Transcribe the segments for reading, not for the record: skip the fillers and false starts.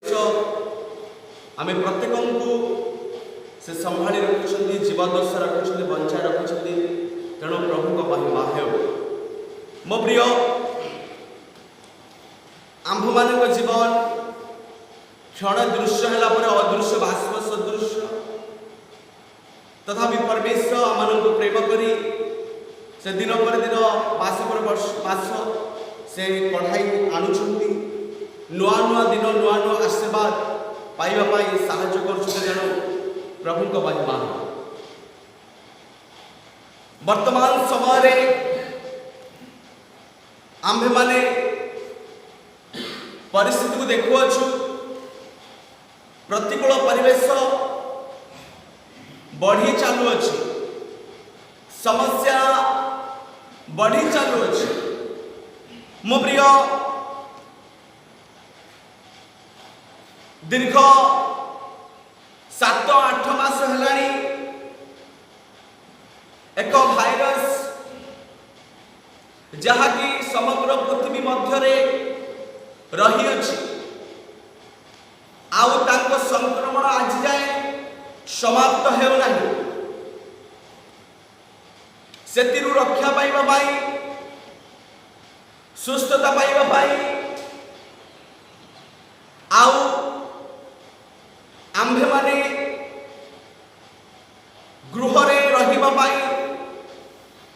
आम प्रत्येक को से संभाली रखुंट जीवन दशा रखुंट बंचाई रखुंट तेणु प्रभु को महिमा हो। मो प्रिय आंभ मान जीवन क्षण दृश्य है अदृश्य बाष्प सदृश तथापि परमेश्वर आम को प्रेम करी से दिन पर दिन मास पर मास से कढ़ाई आणुंट नुआ नुआ दिन नुआ नुआ आशीर्वाद पाइबापी साहाय्य कर प्रभु को महिमा। वर्तमान समय आंभे माने परिस्थिति को देखुअछु प्रतिकूल परिवेश बढ़ी चालू अच्छी समस्या बढ़ी चालू अच्छी। मो प्रिय दीर्घ 7-8 मास हेलानी एक भाइरस जहाँकि समग्र पृथ्वी मध्य रही अछि आउ तांको संक्रमण आज जाए समाप्त हेउ नाही। सेतिरु रक्षा पाइबा पाई सुस्थता पाइबा पाई आउ आंभे माने गृह रे रहिबा पाई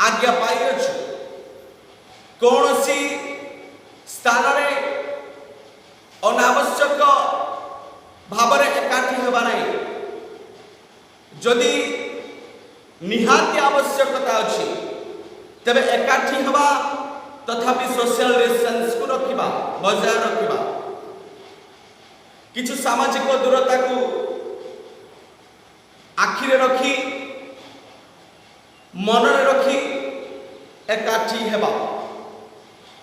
आज्ञा पाई अछि। कौनसी स्थान रे अनावश्यक भाव एकाठी हेबा नहीं। जदि निहाती आवश्यकता अच्छी तेरे एकाठी हवा तथापि सोशल डिस्टेंस को रखिबा बजाय रखिबा किछु सामाजिक दूरता को आखिरे रखी मन रे रखी एकाठी हेबा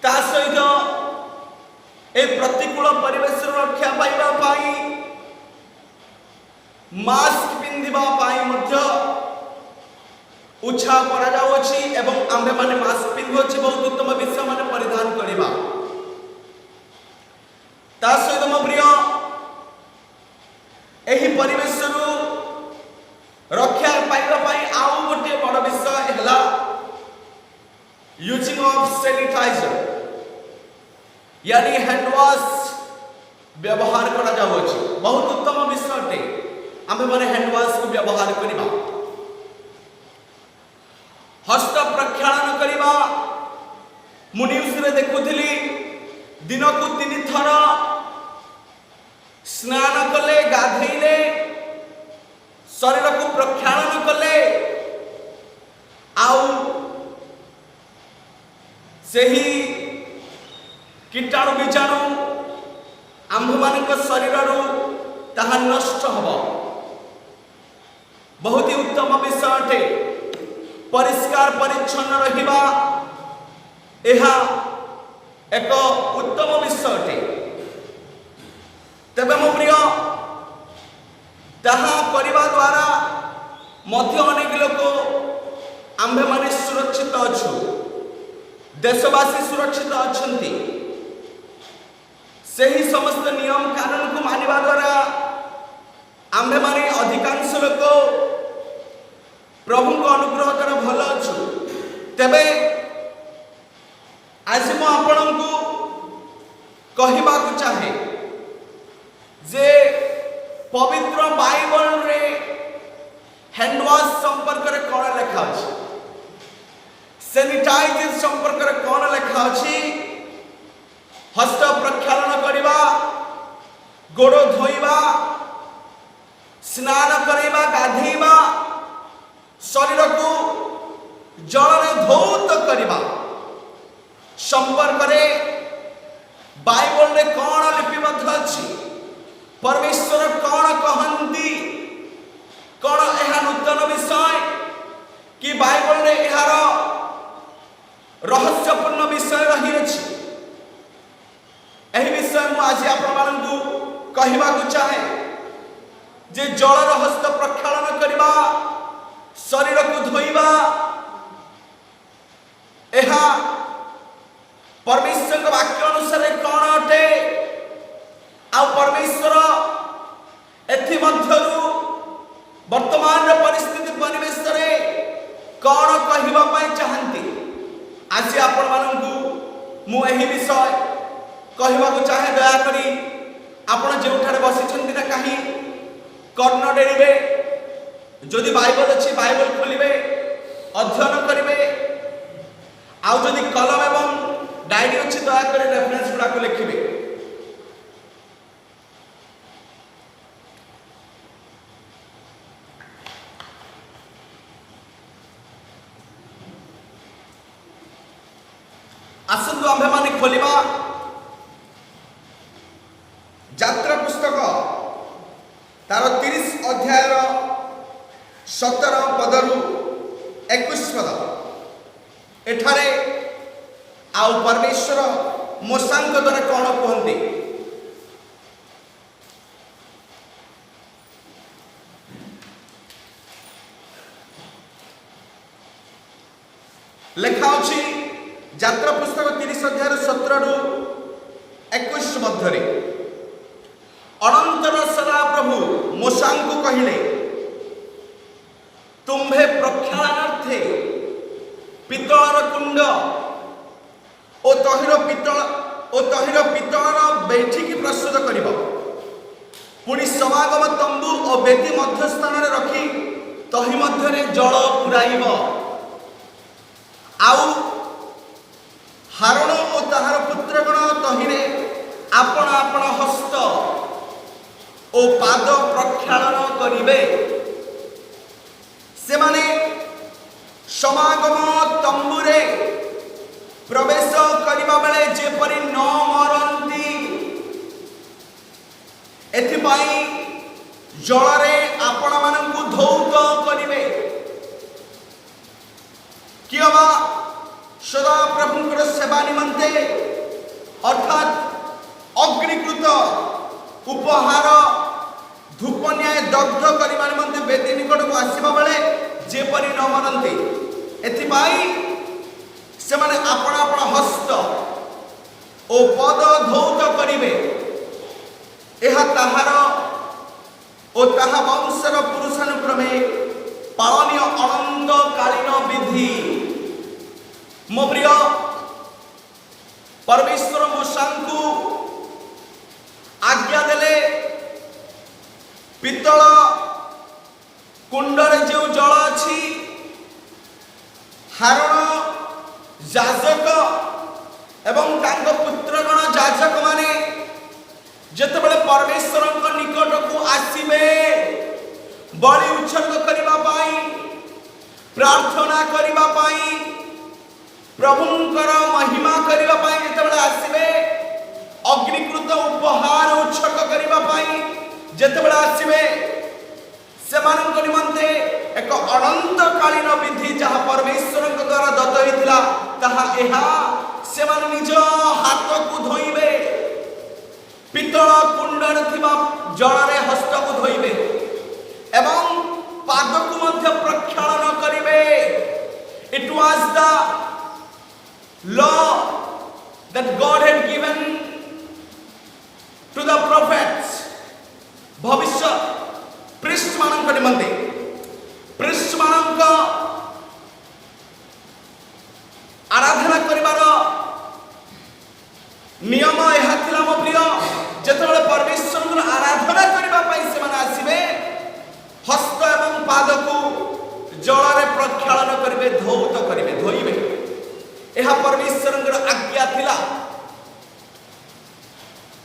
ता सहित ए प्रतिकूल परिवेश रक्षा पाइबा पाई मास्क पिंधिबा पाई मध्य उत्साह करा जाउछि एवं आंभे माने मास्क पिंधुछि बहुत उत्तम विषय माने परिधान करिबा ता सहित मो प्रिय एही परिवेश रु रक्षा पाइबा पाई आउ गोटे बड़ विषय हैला यूजिंग ऑफ सैनिटाइजर यानी हैंड वॉश व्यवहार करा जाउछि बहुत उत्तम विषय टे आमे माने हैंड वॉश को व्यवहार करिबा हस्त प्रक्षालन करिबा। मु न्यूज रे देखुथिली दिन को 3 थर स्नान कले गाधेइले शरीर को प्रक्षालन कले आउ सेही कीटाणु बीजाणु आंभ मानक शरीर रु ताहा नष्ट हबो। बहुत ही उत्तम विषय अटे परिष्कार परिच्छन्न रहिबा एहा एक उत्तम विषय अटे। तबे मो प्रिय ताहा करिबा द्वारा मध्य अनेक लोक आंभे माने सुरक्षित अछु देशवासी सुरक्षित अछंती। सही समस्त नियम कानून को मानिबा द्वारा आंभे माने अधिकांश लोक प्रभु को अनुग्रह द्वारा भल अच्छु। तेबे आज मु आपण को कहबा को चाहे जे पवित्र बाइबल रे हैंड वॉश संपर्क रे कोन लिखा अछि सैनिटाइजर संपर्क रे कोन लिखा अछि हस्त प्रक्षालन करिबा गोड़ धोइबा स्नान करिबा गाधेइबा शरीर को जल रे धौत करिबा संपर्क रे बाइबल रे कोन लिपिबद्ध अछि परमेश्वर कोन कहंती कोन एहा नूतन विषय कि बाइबल रे एहार रहस्यपूर्ण विषय रही अछि। एही विषय मु आज आपण मानकु कहबा को चाहे जे जल रे हस्त प्रक्षालन करिबा शरीर को धोइबा एहा परमेश्वर वाक्य अनुसार कौन अटे आ परमेश्वर एथिमध्यरु वर्तमान परिस्थिति परिवेश रे कौन कहवा चाहती आज आपण मानू मु एही विषय कहवा चाहे दयाकरी आपण जोठारे बसिछंती ना कहीं कर्ण डेरिबे जदि बाइबल अच्छी बाइबल खोलिबे अध्ययन करिवे आउ जदि कलम एवं डायरी अच्छी दयाकरी रेफरेंस गुड़ा को लिखिबे। आसंतु आम्भे माने खोलिबा यात्रा पुस्तक तार 30 अध्याय 17 पदरु 21 पद एठारे आउ परमेश्वर मूसाଙ୍କ द्वारा कौन कहते लेखा अछि यात्रा पुस्तक 30 अध्याय 17 रु 21 मध्य अनंतर सदा प्रभु मूसाଙ୍କୁ कहिले तुम्भे प्रक्षालनार्थे पितळर कुंड ओ तहिर पितळर बैठिकी प्रस्तुत करिब पुणी समागम तंबू और बेदी मध्य स्थान रखी तहि मध्य जल पुराइब आउ हारण और ताहार पुत्रगण तहिरे आपण आपण हस्त ओ पाद प्रक्षालन करिवे से माने समागम तंबुरे प्रवेश करिबा बेले जेपरि न मरंती एथिपाई जलरे आपण मानकु धौत करिवे कियबा सदा प्रभुंकर सेवा निमंते अर्थात अग्निकृत उपहार धूप न्याय दग्ध करने निमंते बेदी निकट को आसवा बेले जेपरि न मनंती एथिपाई से माने आपण आपण हस्त ओ पद धौत करिवे एहा ताहार ओ ताहा वंशर पुरुषानुक्रमे पालनीय अनंत कालीन विधि। मो प्रिय परमेश्वर मूसाଙ୍କୁ आज्ञा देले पितल कुंडरे जो जल अच्छी हारण जाजक एवं तांको पुत्रगण जाजक माने जेतेबेले परमेश्वर निकट को आसीबे बलि उत्सर्ग करिबा पाई प्रार्थना करिबा पाई प्रभुंकर महिमा करिबा पाई जेतेबेले आसीबे अग्निकृत उपहार उत्सर्ग करिबा पाई जेतेबेले आसीबे सेमानक निमंते एक अनंत कालीन विधि जहाँ परमेश्वर द्वारा दत्त होइतिला ताहा एहा सेमान निज हाथ को धोइबे पितल कुंडर थिबा जलरे हस्त को धोइबे एवं पाद को मध्य प्रक्षालन करिबे। It was the law that God had given to the prophets भविष्य पृष्ठ मानक निमंते पृष्ठ मानक आराधना करिबार नियम यह थिला मो प्रिय जेतेबेले परमेश्वर आराधना करिबा पई से माने आसीबे हस्त एवं पाद को जलरे प्रक्षालन करिबे धौत करिबे धोइबे यह परमेश्वर आज्ञा थिला।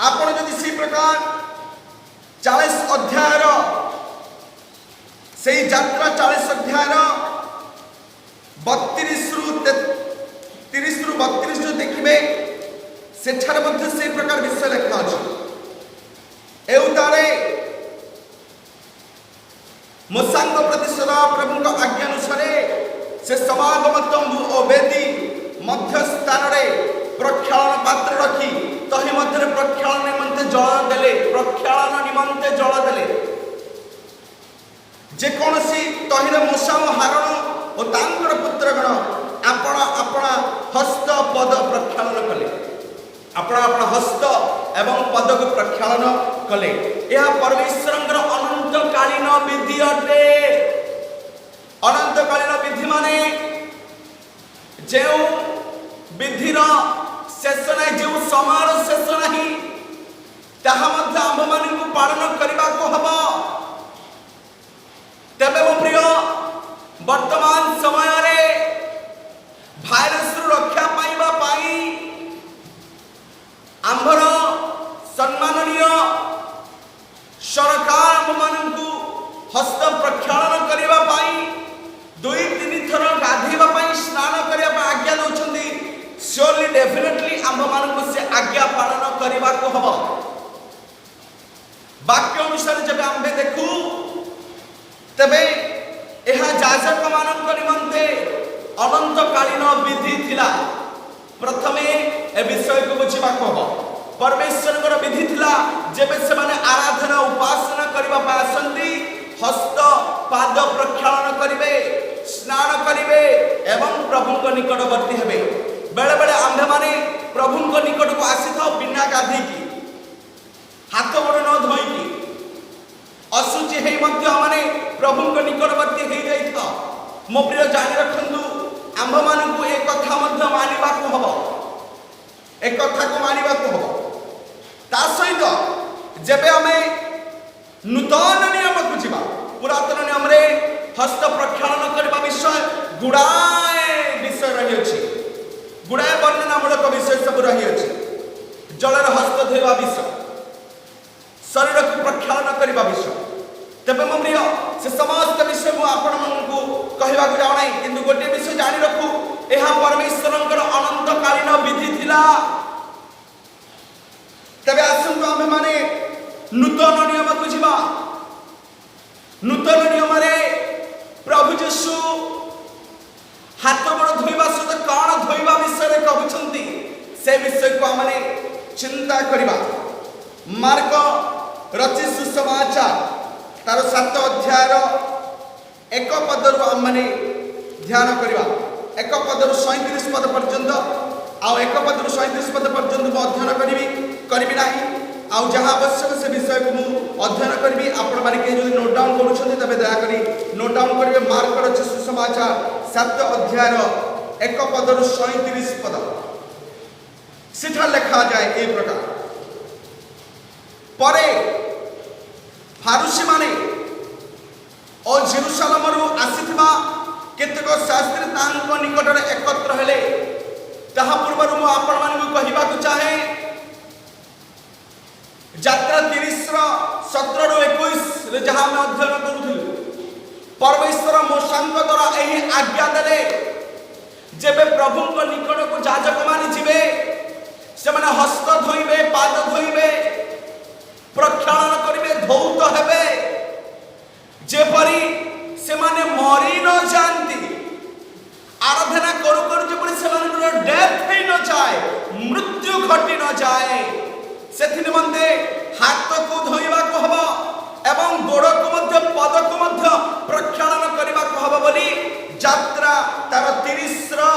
आपण जदि सी प्रकार 40 अध्याय से यात्रा 40 अध्याय 32 रु 30 रु 32 जो देखिबे सेठार मध्य से प्रकार विषय लिखा अछि एउतारे मूसाଙ୍କ प्रति सदा प्रभुଙ୍କ आज्ञा अनुसार से समागम तंबू और वेदी मध्य स्थान रे प्रक्षालन पात्र रखी तहि मध्य प्रक्षालन निमंते जल देले प्रक्षालन निमंते जल देले जे कोनसी तहिरे मूसा और हारण और तांकर पुत्रगण आपण आपण हस्त पद प्रक्षालन कले आपण आपण हस्त एवं पद को प्रक्षालन कले यह परमेश्वरंकर अनंत कालीन विधि अटे। अनंतकालीन विधि माने जो विधिर शेष ना, जो समय शेष ना, ताहा मध्य आंभ मानकु पालन करने को हम। तेबे मो प्रिय वर्तमान समय रे भाइरस रक्षा पाइबा पाई आंभर सम्माननीय सरकार आंभ मानकु हस्त प्रक्षालन करने पाई 2-3 थर गाधेबा पाई स्नान करने आज्ञा दौरान श्योरली डेफिनेटली आंभ मानकु से आज्ञा पालन करने को हम। वाक्य अनुसार जब आंबे देखू तबे यह जाजक मानक निमंते अनंतकालीन विधि थिला। प्रथमे ए विषय को बुझिबा को हम। परमेश्वर विधि थिला जेबे से माने आराधना उपासना करबा पा आसंती हस्त पाद प्रक्षालन करिवे, स्नान करिवे एवं प्रभु को निकटवर्ती हेबे। बेले बेले आंबे माने प्रभु को निकट को आसी था बिना गाधी की, हाथ गोड़ न धोई, अशुचि हे मध्य माने प्रभु को निकटवर्ती हे जाई था। मो प्रिय जानि रखंतु आंभ मानकु एक कथा मध्य मानिबा को हबो, एक कथा को मानिबा को हबो। ता सहित जेबे हमें नूतन नियम को जिबा, पुरातन नियम रे हस्त प्रक्षालन करबा विषय गुडाए विषय रही अछि, गुडाए वर्णनामूलक विषय सब रही अछि। जलर हस्त धोइबा विषय, शरीर को प्रक्षालन करबा विषय। तबे मो प्रिय से समस्त विषय मु आपण मानकु कहबा को जाउ नै, किंतु गोटे विषय जानि रखु एहा परमेश्वरंकर अनंतकालीन विधि थिला। तबे आसंतु आमे माने नूतन नियम को जिबा। नूतन नियम रे प्रभु यीशु हाथ गोड़ धोइबा सहित कौन धोइबा विषय कहउछंती से विषय को आमे चिंता करिबा। मार्क रचित सुसमाचार तार 7 अध्याय 1 पदरु आमे ध्यान करिबा। 1 पदरु 37 पद पर्यंत आ 1 पदरु 37 पद पर्यंत मु अध्ययन करिबि नाही। आ जहाँ आवश्यक से विषय को मु अध्ययन करिबि। आपण माने के जदि नोट डाउन करूछथि तबे दया करी नोट डाउन करिवे। मार्क रचित सुसमाचार 7 अध्याय 1 पदरु 37 पद सेठा लिखा जाए ए प्रकार। परे फारुसी माने और जेरुसलेम रु आसीथिबा केतक शास्त्री तांको निकट रे एकत्र हेले। ताहा पूर्व मु आपण मानकु कहिबा को चाहे यात्रा 30 रो 17 रु 21 रे जहां हम अध्ययन करूथिलु, परमेश्वर मोशांक द्वारा एही आज्ञा देले जेबे प्रभु को निकट को याजक माने जिवे से माने हस्त धोइबे, पाद धोइबे, प्रक्षालन करिवे, धौत हेबे, जेपरी से माने मरी न जानती। आराधना करू करू जेपरी से माने डेथ ही न जाए, मृत्यु घटी न जाए, सेथि निमंते हाथ को धोइबा को हबो एवं गोड़ को मध्य पद को मध्य प्रक्षालन करिबा को हबो बोली यात्रा तार 30 रो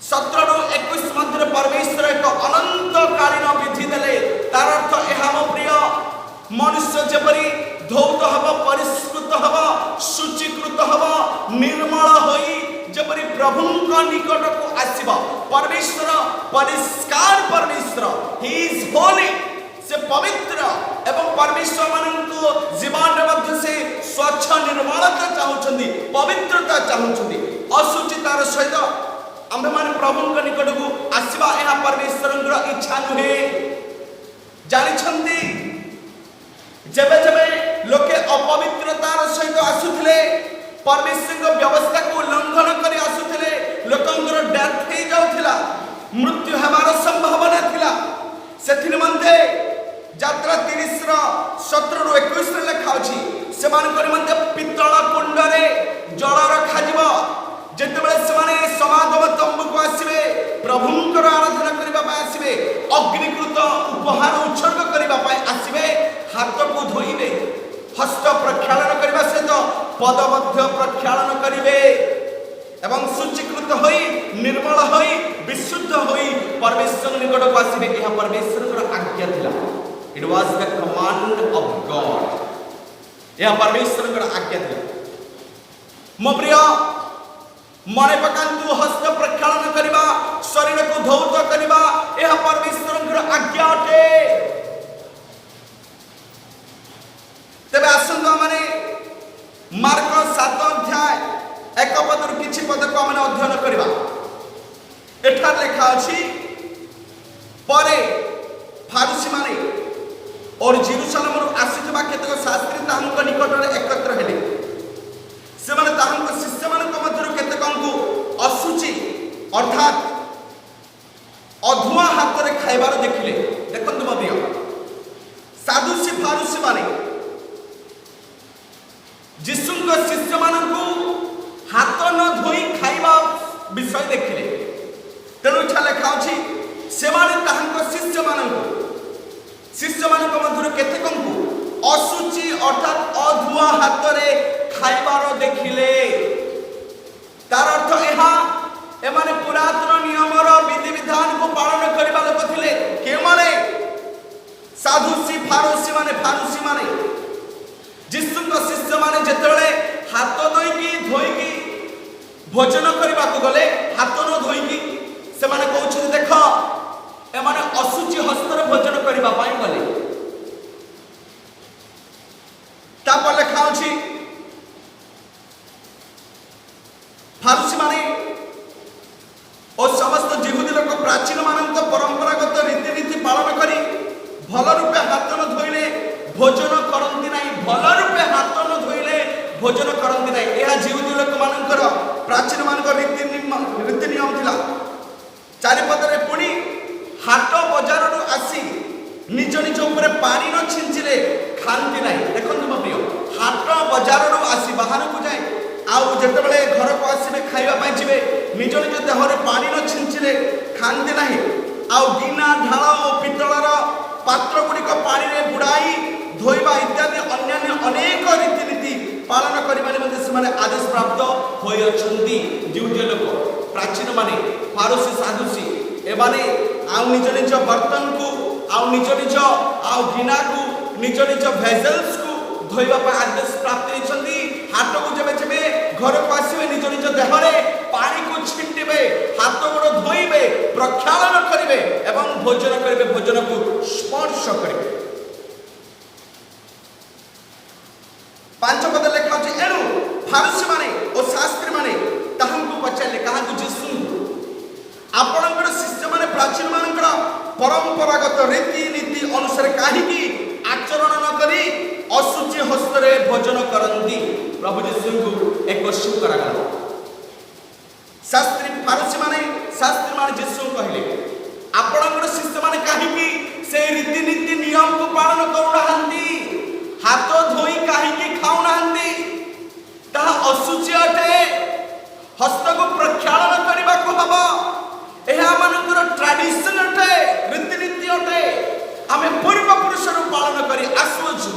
17 रु 21 मध्य परमेश्वर एक अनंतकालीन विधि देले। तार अर्थ एहा मो प्रिय मनुष्य जेपरी धौत हबो, परिष्कृत हबो, शुचिकृत हबो, निर्मल होई जेपरी प्रभुଙ୍କ निकट को आसीबो। परमेश्वर परिष्कार परमेश्वर, ही इज होली, से पवित्र एवं परमेश्वर माननको जीवन मध्य से स्वच्छ निर्मलता चाहुछंदी, पवित्रता चाहुछंदी। असुचितार सहित आम्भे माने प्रभुଙ୍କ निकट को आसीबा एहा परमेश्वरଙ୍କର इच्छा नुहे। जानिछंदी जेबे जेबे लोके अपवित्रतार सहित आसुथिले, परमेश्वर व्यवस्था को उल्लंघन करी आसुथिले, लोकंकर डेथ हे जाउथिला, मृत्यु हेबार संभावना थिला। सेथि निमंते यात्रा 30 रो 17 रु 21 रे लिखा अछि से मानकर निमंते पित्तल कुंड रे जल रखा जिवो। जेतेबेले सेमाने समागम तंबू को आसीबे, प्रभुंकर आराधना करिबा पाए आसीबे, अग्निकृत उपहार उत्सर्ग करिबा पाए आसीबे, हाथ को धोइबे, हस्त प्रक्षालन करिबा सहित पद मध्य प्रक्षालन करिबे एवं शुचिकृत होई, निर्मल होई, विशुद्ध होई परमेश्वर निकट को आसीबे। यह परमेश्वरकर आज्ञा थिला। It was the command of God. यह परमेश्वर आज्ञा थी। मो प्रिय मन पकांतु हस्त प्रक्षालन करवा शरीर को धौत करवा यह परमेश्वर आज्ञा अटे। तेरे आसंत माने मार्क 7 अध्याय 1 पद किछि पद को आम अध्ययन करवा। एठार लेखा अछि परे फारूसी माने और जेरूशलेम आसीथिबा केतक शास्त्री ताहांक निकट एकत्र हेले। से माने ताहांक शिष्य मानक मध्यरु केतकंकु असुचि अर्थात अधुआ हाथ रे खाइबार देखिले। देखंतु मबिय सादुसी फारूसी माने जिसुंक शिष्य मानकु हाथ न धोई खाइबा विषय देखिले। तेणु इच्छा लेखा अछि से माने ताहांक शिष्य मानक मध्यरु केतकंकु असुचि अर्थात अधुआ हाथ रे खाइबार देखिले। तार अर्थ एहा एमाने पुरातन नियमर विधि विधान को पालन करबा लोक थिले। के माने साधुसी फारूसी माने जिसुंक शिष्य माने जेतले हाथ धोईकी भोजन करबा को गले हाथ न धोईकी से माने कहउछ देख एमाने असुचि हस्तर भोजन करबा पाई गले। तापर लेखा अछि फारूसी माने और समस्त जिहुदी लोक प्राचीन मानक परंपरागत रीतिनीति पालन करी भल रूपे हाथ न धोइले भोजन करंती नाही। भल रूपे हाथ न धोइले भोजन करंती नाही। एहा जिहुदी लोक मानकर प्राचीन मानक रीति नियम थिला। चारिपदरे पुणी हाट बजार रु आसी निज निज ऊपर पानी न छिंचिले खांती नाही। देखंतु मप्रिय हाट बजार रु आसी बाहर को जाए आउ जेतेबेले घर को आसीबे खाइबा पाई जिवे निज निज देहरे पानी न छिंचिले खांती नाही। आउ गिना ढाल और पितलर पात्र गुड़िक पानी रे बुड़ाई धोइबा इत्यादि अन्य अनेक रीतिनीति पालन करबा निमंते से आदेश प्राप्त होय अछंती। जिहुदी लोक प्राचीन माने फारूसी साधुसी एमाने आउ निज निज बर्तन को आउ निज आउ गिना को निज भेजल्स को धोइबा पर आदेश प्राप्त होइछंती। हाथ को जेबे घर को आसीबे निज निज देहरे पानी को छिंटिबे हाथ गोड़ धोइबे प्रक्षालन करिवे एवं भोजन करिवे भोजन को स्पर्श करिवे। 5 पद लेखा अछि एनु फारूसी माने और शास्त्री माने ताहांकु पचाले काहाकु जिसु आपणकर शिष्य माने प्राचीन मानकर परंपरागत रीति नीति अनुसार काहीकि आचरण न करी असुचि हस्तरे भोजन करंती। प्रभु यीशु को एक क्वेश्चन करागला। शास्त्री फारूसी माने यीशु कहले आपणकर शिष्य माने काहीकि से रीति नीति नियम को पालन करूनाहंती हाथ धोई काहीकि खाउनाहंती ताहा असुचि अटे हस्त को प्रक्षालन करबा को हबो। एहा मानकर ट्रेडिशन अटे रीतिनीति अटे आमे पूर्व पुरुषर पालन करी आसुछु।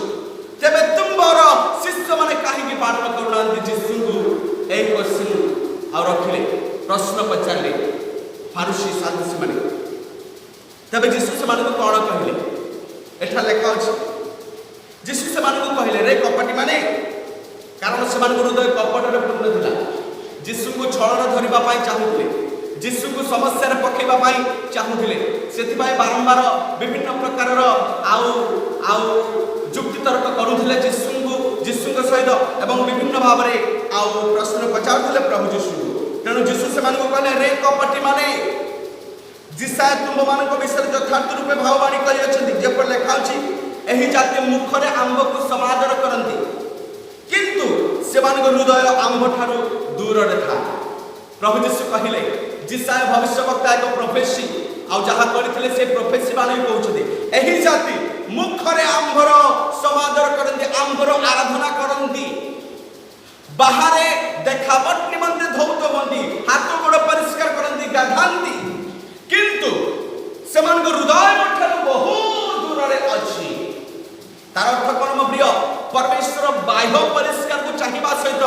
तेबे तुमर शिष्य माने काहीकि पालन करूनाहंती यीशु को एक क्वेश्चन और रखिले प्रश्न पचारले फारूसी साधुसी माने। तबे यीशु से माने कोन कहले एठा लेखा अछि यीशु से माने कहले रे कपटी माने कारण से मान हृदय कपट रे पूर्ण थिला। यीशु को छळर धरिबा पाई चाहुथिले यीशु को समस्या रे पकेबा पाई चाहुथिले सेति पाई बारंबार विभिन्न प्रकार रो आउ जुक्ति तर्क करूथिले यीशु को सहित एवं विभिन्न भाव रे आउ प्रश्न पचारुथिले प्रभु यीशु। तेणु यीशु से मान कहले रे कपटी माने जिसा तुम मान को विषय यथार्थ रूपे भाववाणी करि अछंती जेपर लेखा अछि एही जाति मुखरे आंब को समादर करंती किंतु से मान हृदय आंब ठारू दूर रे था। प्रभु यीशु कहिले जिसाय भविष्यवक्ता एक प्रोफेसी आउ जहा करथिले से प्रोफेसी बाले कहउछथि एही जाति मुखरे आंबर समादर करंती आंबर आराधना करंती बाहरे देखावट निमंते धौत बंदी हाथ गोड़ परिष्कार करंती गाधांती किंतु से मान हृदय ठारू बहुत दूर रे अछि। तार अर्थ कोन म प्रिय परमेश्वर बाह्य परिष्कार को चाहिबा सहित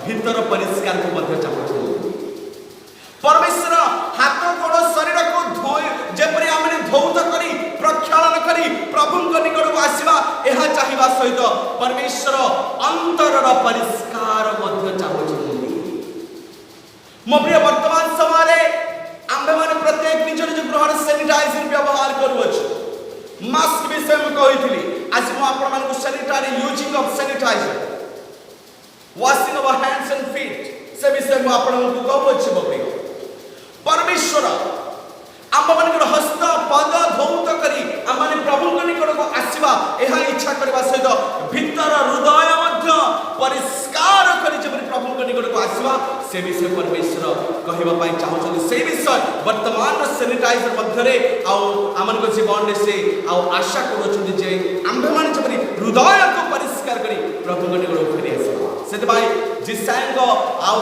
भीतर परिष्कार को मध्य चाहू। परमेश्वर हाथ गोड़ शरीर को धोई जेपरि आमे धौत करी प्रक्षालन करी प्रभु निकट को आसीबा एहा चाहिबा सहित परमेश्वर अंतरर परिष्कार मध्य चाहुछन्ति। मो प्रिय वर्तमान समय आंबे माने प्रत्येक निज निज गृह सैनिटाइजर व्यवहार करूछु। मास्क विषय में कहिथिली आज मो आपण मानकु sanitary using of sanitiser washing our hands and feet से विषय में आपण मानकु कहउछि। मो प्रिय परमेश्वर आम मान हस्त पद धौत करी आम प्रभु निकट को आसवा यह इच्छा करने सहित भीतर हृदय परिष्कार कर प्रभु निकट को आसवा से विषय परमेश्वर कहवाई चाहते से विषय वर्तमान सैनिटाइजर मध्य आम जीवन से आशा करुँचे आंबे मान हृदय को परिष्कार कर प्रभु निकट को फेरी आसवा से जिसाई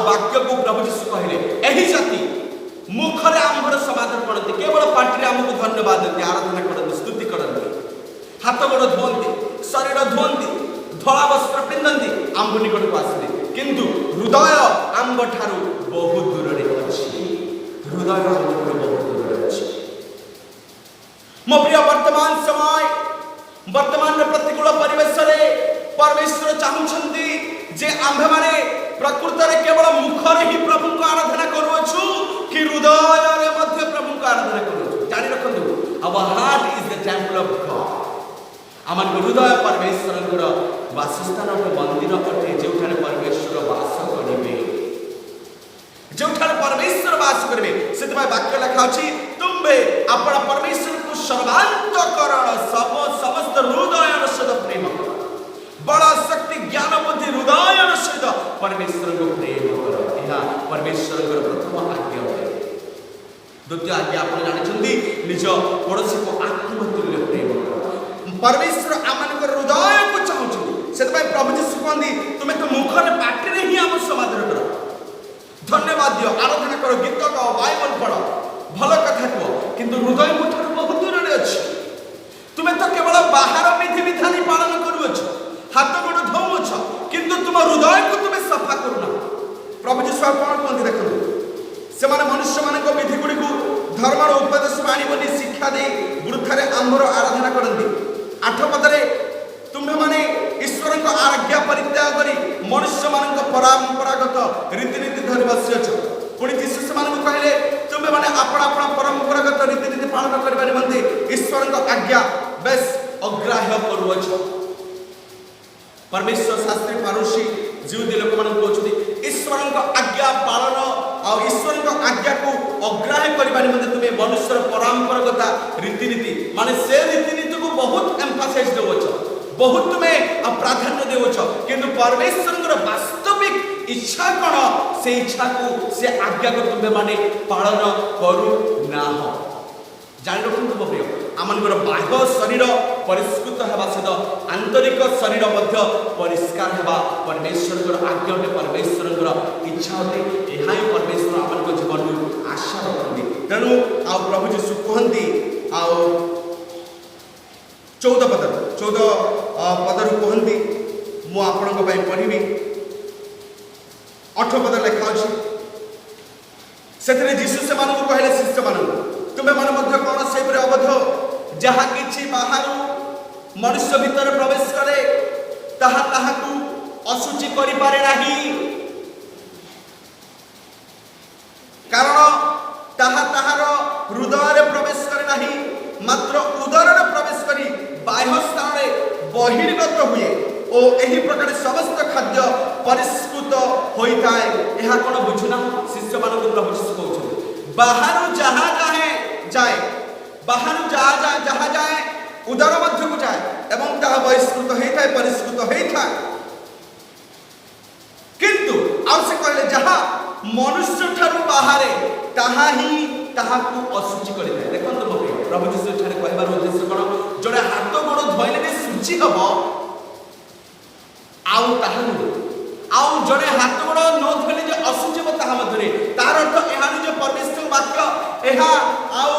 वाक्य को प्रभु जीशु कहले यही जाति मुखरे आंबर समाधान करते केवल पार्टी आमको धन्यवाद देते आराधना करते स्तुति करते हाथ गोड़ धोती शरीर धोती धला वस्त्र पिंधती आंब निकट को आसते किंतु हृदय आंब ठारू बहुत दूर अच्छी हृदय आंब ठारू बहुत दूर अच्छी। मो प्रिय वर्तमान समय वर्तमान प्रतिकूल परिवेश परमेश्वर चाहते जे आंभे माने प्रकृत में केवल मुखरे ही प्रभु को आराधना करूछु कि हृदय रे मध्य प्रभु को आराधना करूछु। जानि रखंतु our heart is the temple of God. आमन हृदय परमेश्वर गुर वासस्थान और मंदिर अटे जेउठाने परमेश्वर वास करिवे जेउठाने परमेश्वर वास करिवे से वाक्य लिखा अछि तुम्बे आपण परमेश्वर को सर्वांतकरण समस्त हृदय सहित प्रेम करो बड़ा शक्ति ज्ञान बुद्धि हृदय सहित परमेश्वर को प्रेम करो यह परमेश्वर को प्रथम आज्ञा है। द्वितीय आज्ञा आप जानते निज पड़ोसी को आत्मतुल्य प्रेम करो परमेश्वर आम हृदय को चाहते से प्रभु जीशु कहते तुम्हें तो मुखर पार्टी ही आम समाधान करो धन्यवाद दियो आराधना करो गीत गाओ बाइबल पढ़ भल कथा कह किंतु हृदय मुठार बहुत दूर अच्छी तुम्हें तो केवल बाहर विधि विधान पालन करुच हाथ गोड़ धोच किंतु तुम हृदय को तुम्हें सफा करूना। प्रभु जीशु कौन कहते देखो से मनुष्य मान विधि गुड़ी को धर्मर उपदेश आनी शिक्षा दे वृथारे आंबर आराधना करती। 8 पदरे तुम्हें माने ईश्वर को आज्ञा परित्याग करी मनुष्य मान परंपरागत रीतिनीति धरी बसीच पुणी जीशु से कहले तुम्हें माने अपना परंपरागत रीतिनीति पालन करने निमंते ईश्वर को आज्ञा बेस अग्राह्य करुच। परमेश्वर शास्त्री फारूसी जीवदी लोक मान कहते ईश्वर आज्ञा पालन और ईश्वर आज्ञा को अग्राह्य करने निमंते तुम्हें मनुष्य परंपरागत रीतिनीति माने से रीतिनीति को बहुत एम्फासाइज देवछ बहुत तुम्हें प्राधान्य देवछ किंतु परमेश्वर वास्तविक इच्छा कौन से इच्छा को से आज्ञा को तुम्हें माने पालन करू ना हो। जान रखु प्रिय आमर बाह्य शरीर परिष्कृत होगा सहित आंतरिक शरीर परिष्कार होगा परमेश्वर आज्ञा अटे परमेश्वर इच्छा अटे यह परमेश्वर आम जीवन आशा रखती तेणु आ प्रभु जीशु कहती 14 पदर कहती मुझे पढ़ी 8 पद लिखा से जीशु से कहले शिष्य मान तुम्हें मन कौन से अवध जहा कि बाहर मनुष्य भीतर प्रवेश करे ताहा अशुचि करि पारे नाही कारण ताहा ताहार हृदय प्रवेश करे नाही मात्र उदर प्रवेश करी बाह्य स्थान बहिर्गत हुए और यही प्रकार समस्त खाद्य परिष्कृत होता है। यह कौन बुझुना शिष्य मान प्रभु जीशु कहते बाहर जहाँ जाए बाहर जहाँ जाए उदर मध्य को जाए एवं ताहा बहिष्कृत होता है परिष्कृत होता है किंतु आउ से कहले जहाँ मनुष्य ठारू बाहरे ताहा ही ताहा को अशुचि कर दे। देखो तो प्रभु जीशु ठारे कहबार उद्देश्य कौन जड़े हाथ गोड़ धोइले शुचि हम आउ ताहा आउ जड़े हाथ गोड़ न धोइले जे अशुचि हो ताहा मधरे तार अर्थ एहा जो परमेश्वर वाक्य एहा आउ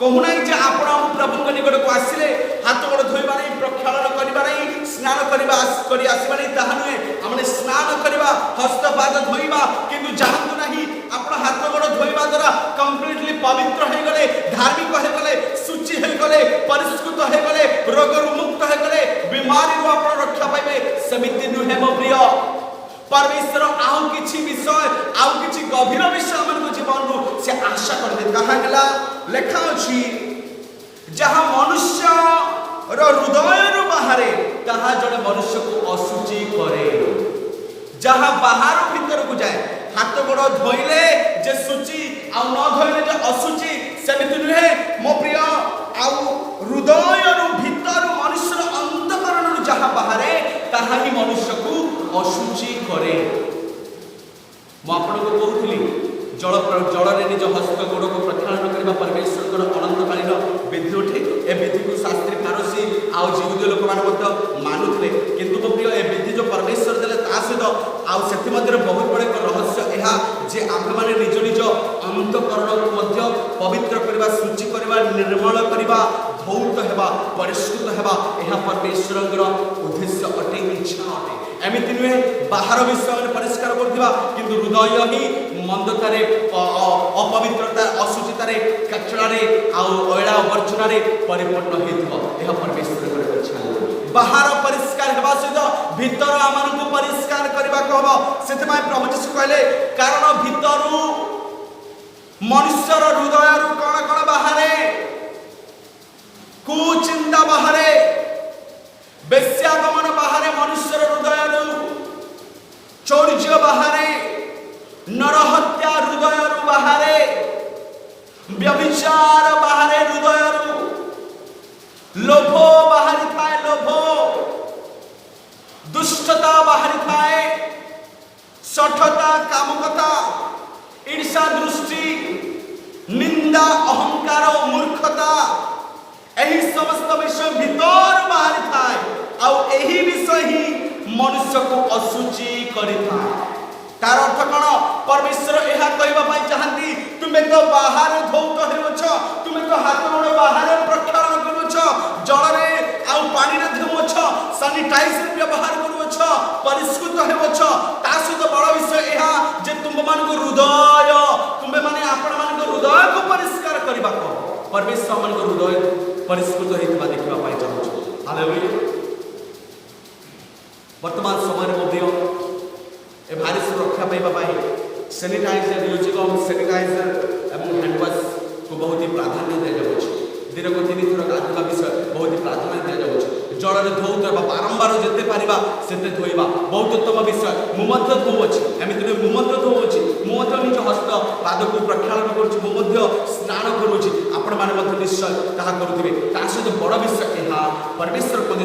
कहूना जे आपण प्रभु निकट को आसिले हाथ गोड़ धोइबा नहीं प्रक्षालन करबा नहीं स्नान करबा करी आसीबा नहीं ताहा नुहे हमने स्नान करबा हस्त पाद धोइबा किंतु जानतु नहीं आपण हाथ गोड़ धोइबा द्वारा कंप्लीटली पवित्र हो गले धार्मिक हो गले शुचि हो गले परिष्कृत हो गले रोग मुक्त हो गले बीमारी रो आपण रक्षा पाइबे समिति नुहे मो प्रिय परमेश्वर आउ किछि विषय आउ किछि गभीर विषय हमन जीवन से आशा कर दे कहा गला लेखा अछि जहां मनुष्य रो हृदय रो बाहरे कहा जड़े मनुष्य को असुचि करे जहां बाहर भीतर को जाए हाथ गोड़ धोइले जे सुचि आ न धोइले जे असुचि सेमिति नुहे मो प्रिय आउ हृदय रो भीतर मनुष्य अंतकरण रो जहां बाहरे ताहा ही मनुष्य को असुचि करे मो आपण को कहउथली जल रे निज हस्त गोड़ को प्रक्षालन करबा परमेश्वर अनंतकालीन विधि उठे ए विधि को शास्त्री फारसी आउ जीवदीय लोक मान मत मानुथले किंतु मो प्रिय ए विधि जो परमेश्वर देले ता सहित आउ सेति मध्य बहुत बड़ एक रहस्य एहा जे आम्भे माने निज निज अंतकरण को मध्य पवित्र करबा शुचि करबा निर्मल करबा धौत हेबा परिष्कृत हेबा एहा परमेश्वरर उद्देश्य अटे इच्छा अटे एमिति नुहे बाहर विषय परिष्कार करथिबा किंतु हृदय ही मंदतारे अपवित्रता असुचितारे कचरारे आउ अयला वर्जनारे परिपूर्ण हेथिबो एहा परमेश्वरर इच्छा बाहर परिष्कार हेबा सहित भीतर आमन को परिष्कार करबा कहबो सेति माय प्रभु यीशु कहले कारण भीतरु मनुष्यर हृदय रु कोन कोन बाहरे कुचिंता बाहरे बेस्यागमन बाहरे मनुष्यर हृदय चौर्य बाहरे नरहत्या हृदय बाहरे व्यभिचार बाहरे हृदय लोभ बाहरी थाए लोभ दुष्टता बाहरी थाए सठता कामुकता ईर्षा दृष्टि निंदा अहंकार मूर्खता एही समस्त विषय भीतर बाहरी थाए आउ एही विषय ही मनुष्य को असुचि करि थाए तार अर्थ कोन परमेश्वर एहा कहबा पई चाहंती तुमे तो बाहर धौत हेउछ तुमे तो हाथ गोड़ बाहर प्रक्षालन करूछ जल रे आउ पानी रे धोउछ सैनिटाइजर व्यवहार करूछ परिष्कृत हेउछ ता सहित बड़ विषय एहा जे तुम मान को हृदय तुमे माने आपण मान को हृदय को परिष्कार करबा को परमेश्वर मान को हृदय परिष्कृत हेतबा देखबा पाई चाहूछ हालेलुया वर्तमान समय रे मोदियो ए भाइरस रक्षा पाइबा पाई सैनिटाइजर यूज कम सैनिटाइजर एवं हैंड वॉश को बहुत ही प्राधान्य दिया जाउछ दिन को 3 थर गाधवा विषय बहुत ही प्राधान्य दिया जाउछ जल रे धोउतबा बारंबार जेते पारिबा सेते धोइबा बहुत उत्तम विषय मु मध्य धोउछ एमिति मु मध्य धोउछ मु मध्य निज हस्त पाद को प्रक्षालन करूछ मु मध्य स्नान करूछ आपण माने मध्य निश्चय ताहा करूथिबे ता सहित बड़ विषय एहा परमेश्वर कहते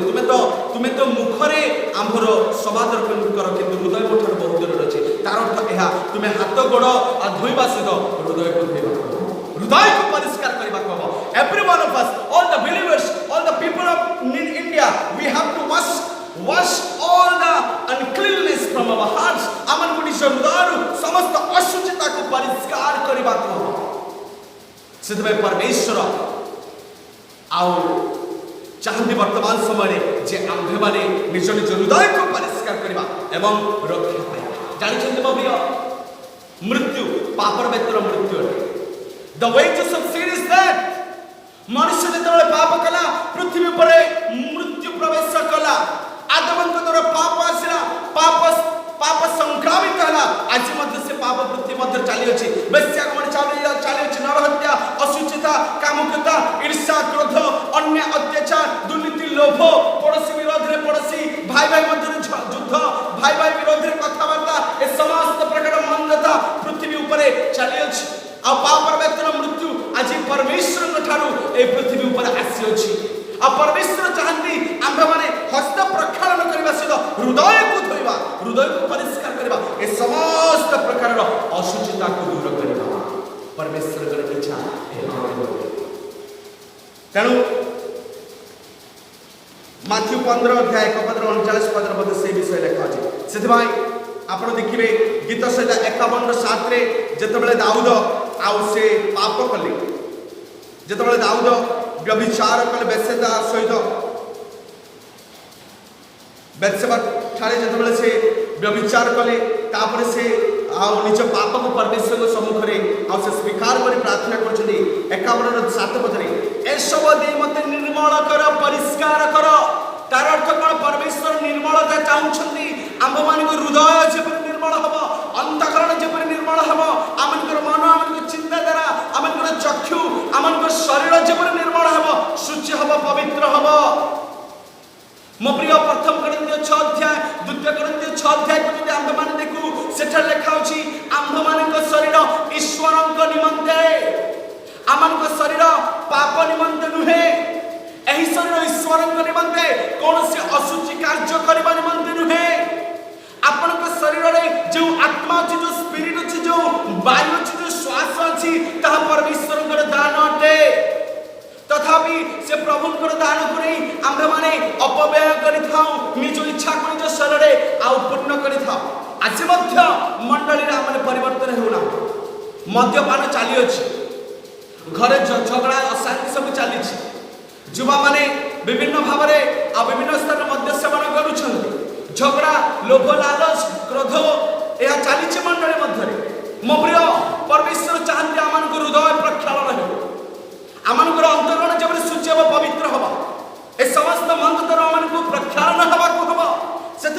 तुमे तो मुखरे आंभर समादर कर किंतु हृदय मोठर बहुत दूर अछि तार अर्थ एहा तुमे हाथ गोड़ आ धोइबा सहित हृदय को धोइबा हृदय को परिष्कार करबा कहबो every one of us all the believers all the people of India we have to wash all the uncleanness from our hearts aman को निज हृदय समस्त अशुचिता को परिष्कार करबा कहबो सेतबे परमेश्वर आउ चाहती वर्तमान समय जे आंभे माने निज निज हृदय को परिष्कार करबा एवं रक्षा पाइबा जानिछन्ते मो प्रिय मृत्यु पापर बेतर मृत्यु the wages of sin is that मनुष्य जेतबेले पाप कला पृथ्वी पर मृत्यु प्रवेश कला आदमन को द्वारा पाप आसिला पाप संक्रामित हला आज मध्य से पाप पृथ्वी मध्य चली अछि बेस्यागमन चली अछि नरहत्या अशुचिता कामुकता ईर्ष्या क्रोध अन्य अत्याचार दुर्नीति लोभ पड़ोसी विरोध रे पड़ोसी भाई भाई मध्य युद्ध भाई भाई विरोध रे कथावार्ता ए समस्त प्रकार मंदता पृथ्वी ऊपर चली अछि आ पापर बेतर मृत्यु आज परमेश्वर ठारू ए पृथ्वी ऊपर आसी अछि आ परमेश्वर चाहती आंभे माने हस्त प्रक्षालन करबा सहित हृदय को धोइबा हृदय को परिष्कार करबा ए समस्त प्रकार अशुचिता को दूर करबा परमेश्वर कर इच्छा तेणु माथ्यू 15 अध्याय 1 पद 39 पद मध्ये से विषय लिखा अछि सेथि आपण देखिबे गीत सहित 51:7 रे जेतबेले दाऊद आउ से पाप कले जेतबेले दाऊद व्यभिचार कले बेसेदा सहित बेसेबा ठारे जेतबेले से व्यभिचार कले तापर से आउ निज पाप को परमेश्वर के सम्मुख रे आउ से स्वीकार करी प्रार्थना करछनी 51:7 पद रे ए सब दे मते निर्मल कर परिष्कार कर तार अर्थ कोन परमेश्वर निर्मलता चाहुछंती आम मान हृदय जपरी निर्मल हम अंतकरण जपरी निर्मल हम आम मन आम चिंताधारा आम चक्षु आम शरीर जपरी निर्मल हम शुचि हम पवित्र हम। मो प्रिय प्रथम कोरिन्थियो 6 अध्याय द्वितीय कोरिन्थियो 6 अध्याय को जदि आम मान देखू सेठा लिखा होछि आम मान शरीर ईश्वरक निमंते आम शरीर पाप निमंते नुहे एही शरीर ईश्वरक निमंते कौन से अशुचि कार्य करबा निमंते नुहे। आपण शरीर में जो आत्मा अच्छी जो स्पिरिट अच्छी जो वायु अच्छी जो श्वास अच्छी ता परमेश्वर दान अटे तथापि से प्रभु दान को नहीं आम्भे माने अपव्यय करिथाउ निज इच्छा को निज शरीर आ पूर्ण करिथाउ। आज मध्य मंडली रे माने परिवर्तन हेउना मद्यपान चाली अछि घरे झगड़ा अशांति सब चाली छी युवा माने विभिन्न भाव में आ विभिन्न स्तर मध्य सेवन करूछन्ति झगड़ा लोभ लालच क्रोध यह चली मंडली मध्य मो प्रिय परमेश्वर चाहते आम हृदय प्रक्षालन हो आम अंतरण जब शुचि हम पवित्र हम ए समस्त मंदर आम प्रक्षालन हवा हम से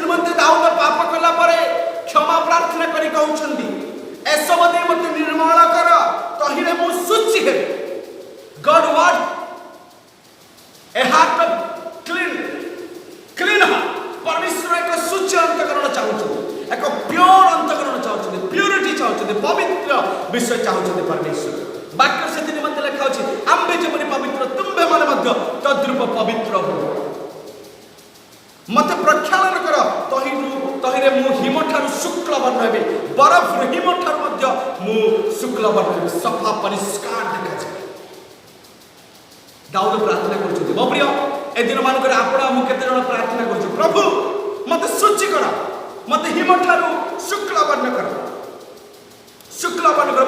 दाऊद पाप कला क्षमा प्रार्थना कर कहते एसब दे मत निर्मल कर तहिरे मु शुचि हे God what a heart clean clean heart परमेश्वर एक शुचि अंतकरण चाहते एक प्योर अंतकरण चाहते प्यूरिटी चाहते पवित्र विषय चाहते परमेश्वर वाक्य से निमंते लिखा अछि आम्बे जेपरि पवित्र तुम्बे माने मध्य तद्रूप पवित्र हो मत प्रक्षालन कर तहिरे मु हिम ठारु शुक्ल वर्ण हेबे बरफ हिम ठारु मध्य मु शुक्ल वर्ण हेबे सफा परिष्कार देखा जाय। दाऊद प्रार्थना करछथि मो प्रिय ए दिन मान करे आपण मु केते जण प्रार्थना करछु प्रभु मते शुचि कर मते हिम ठारु शुक्ल वर्ण कर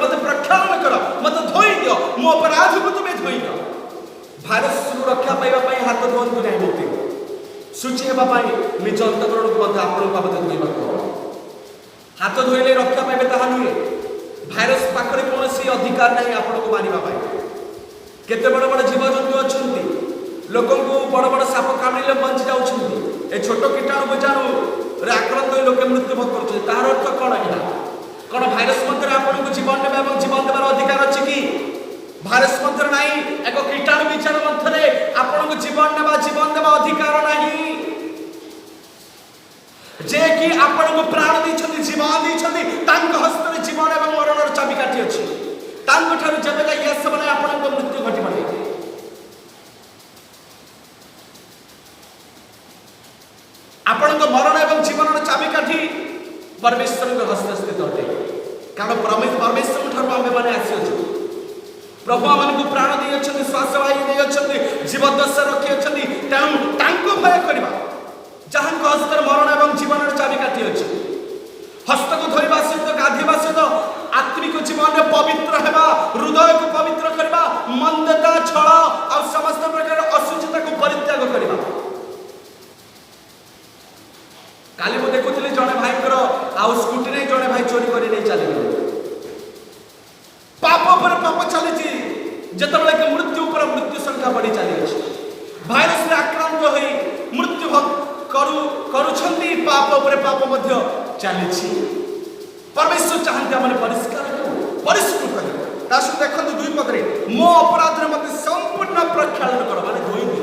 मते प्रक्षालन कर मते धोई दियो मो अपराध को तुमे धोई दियो भारत रक्षा पाइबा पई हाथ धोंतु नै मोते शुचि हेबा पई निज अंतकरण को मते आपण बाबत धोइबा को हाथ धोइले रक्षा पाइबे ताहा नुहे भाइरस पाखरे कोनोसी अधिकार नै आपण को मारिबा पई केते बड़ बड़ जीव जंतु अछंती लोक को बड़ बड़ साप कामड़िले बंची जाउछंती ए छोट कीटाणु बीजाणु रे आक्रांत होई लोके मृत्यु भोग करछे तार अर्थ कोन हिला कोन भाइरस मंत्र आपण को जीवन देबा एवं जीवन देबार अधिकार अछि कि भाइरस मंत्र नाही एक कीटाणु बीजाणु मंत्र आपण को जीवन देबा अधिकार नाही जे कि आपण को प्राण दैछंती जीवन दैछंती तांक हस्त रे जीवन एवं मरण र चाबी काटी अछि तांक ठारु जबे का यस बने आपण को मृत्यु घटी बने आपण को मरण एवं जीवन र चाबी काठी परमेश्वर के हस्त स्थित होते कारण परमेश्वर ठारु आमे माने आसी अछि प्रभु आमन को प्राण दै अछि श्वास वायु दै अछि जीवन दशा रखि अछि तां तांको भय करबा जहां को हस्त मरण एवं जीवन र चाबी काठी अछि हस्त को धोइबा सहित गाधीबा सहित आत्मिक जीवन में पवित्र हेबा हृदय को पवित्र करबा मंदता छल और समस्त प्रकार अशुचिता को परित्याग करबा। काली मु देखुतली जने भाई कर आ स्कूटी नै जने भाई चोरी करी नै चली पाप पर पाप चली छी जतबेले के मृत्यु पर मृत्यु संख्या बढ़ी चली अछि भाइरस रे आक्रांत होई मृत्यु करूछंती पाप पर पाप मध्य चली छी परमेश्वर चाहते हमने परिष्कार परिष्कृत कर तासु देखंतु दुई पदरे मो अपराध रे मते संपूर्ण प्रक्षालन कर माने धोई दे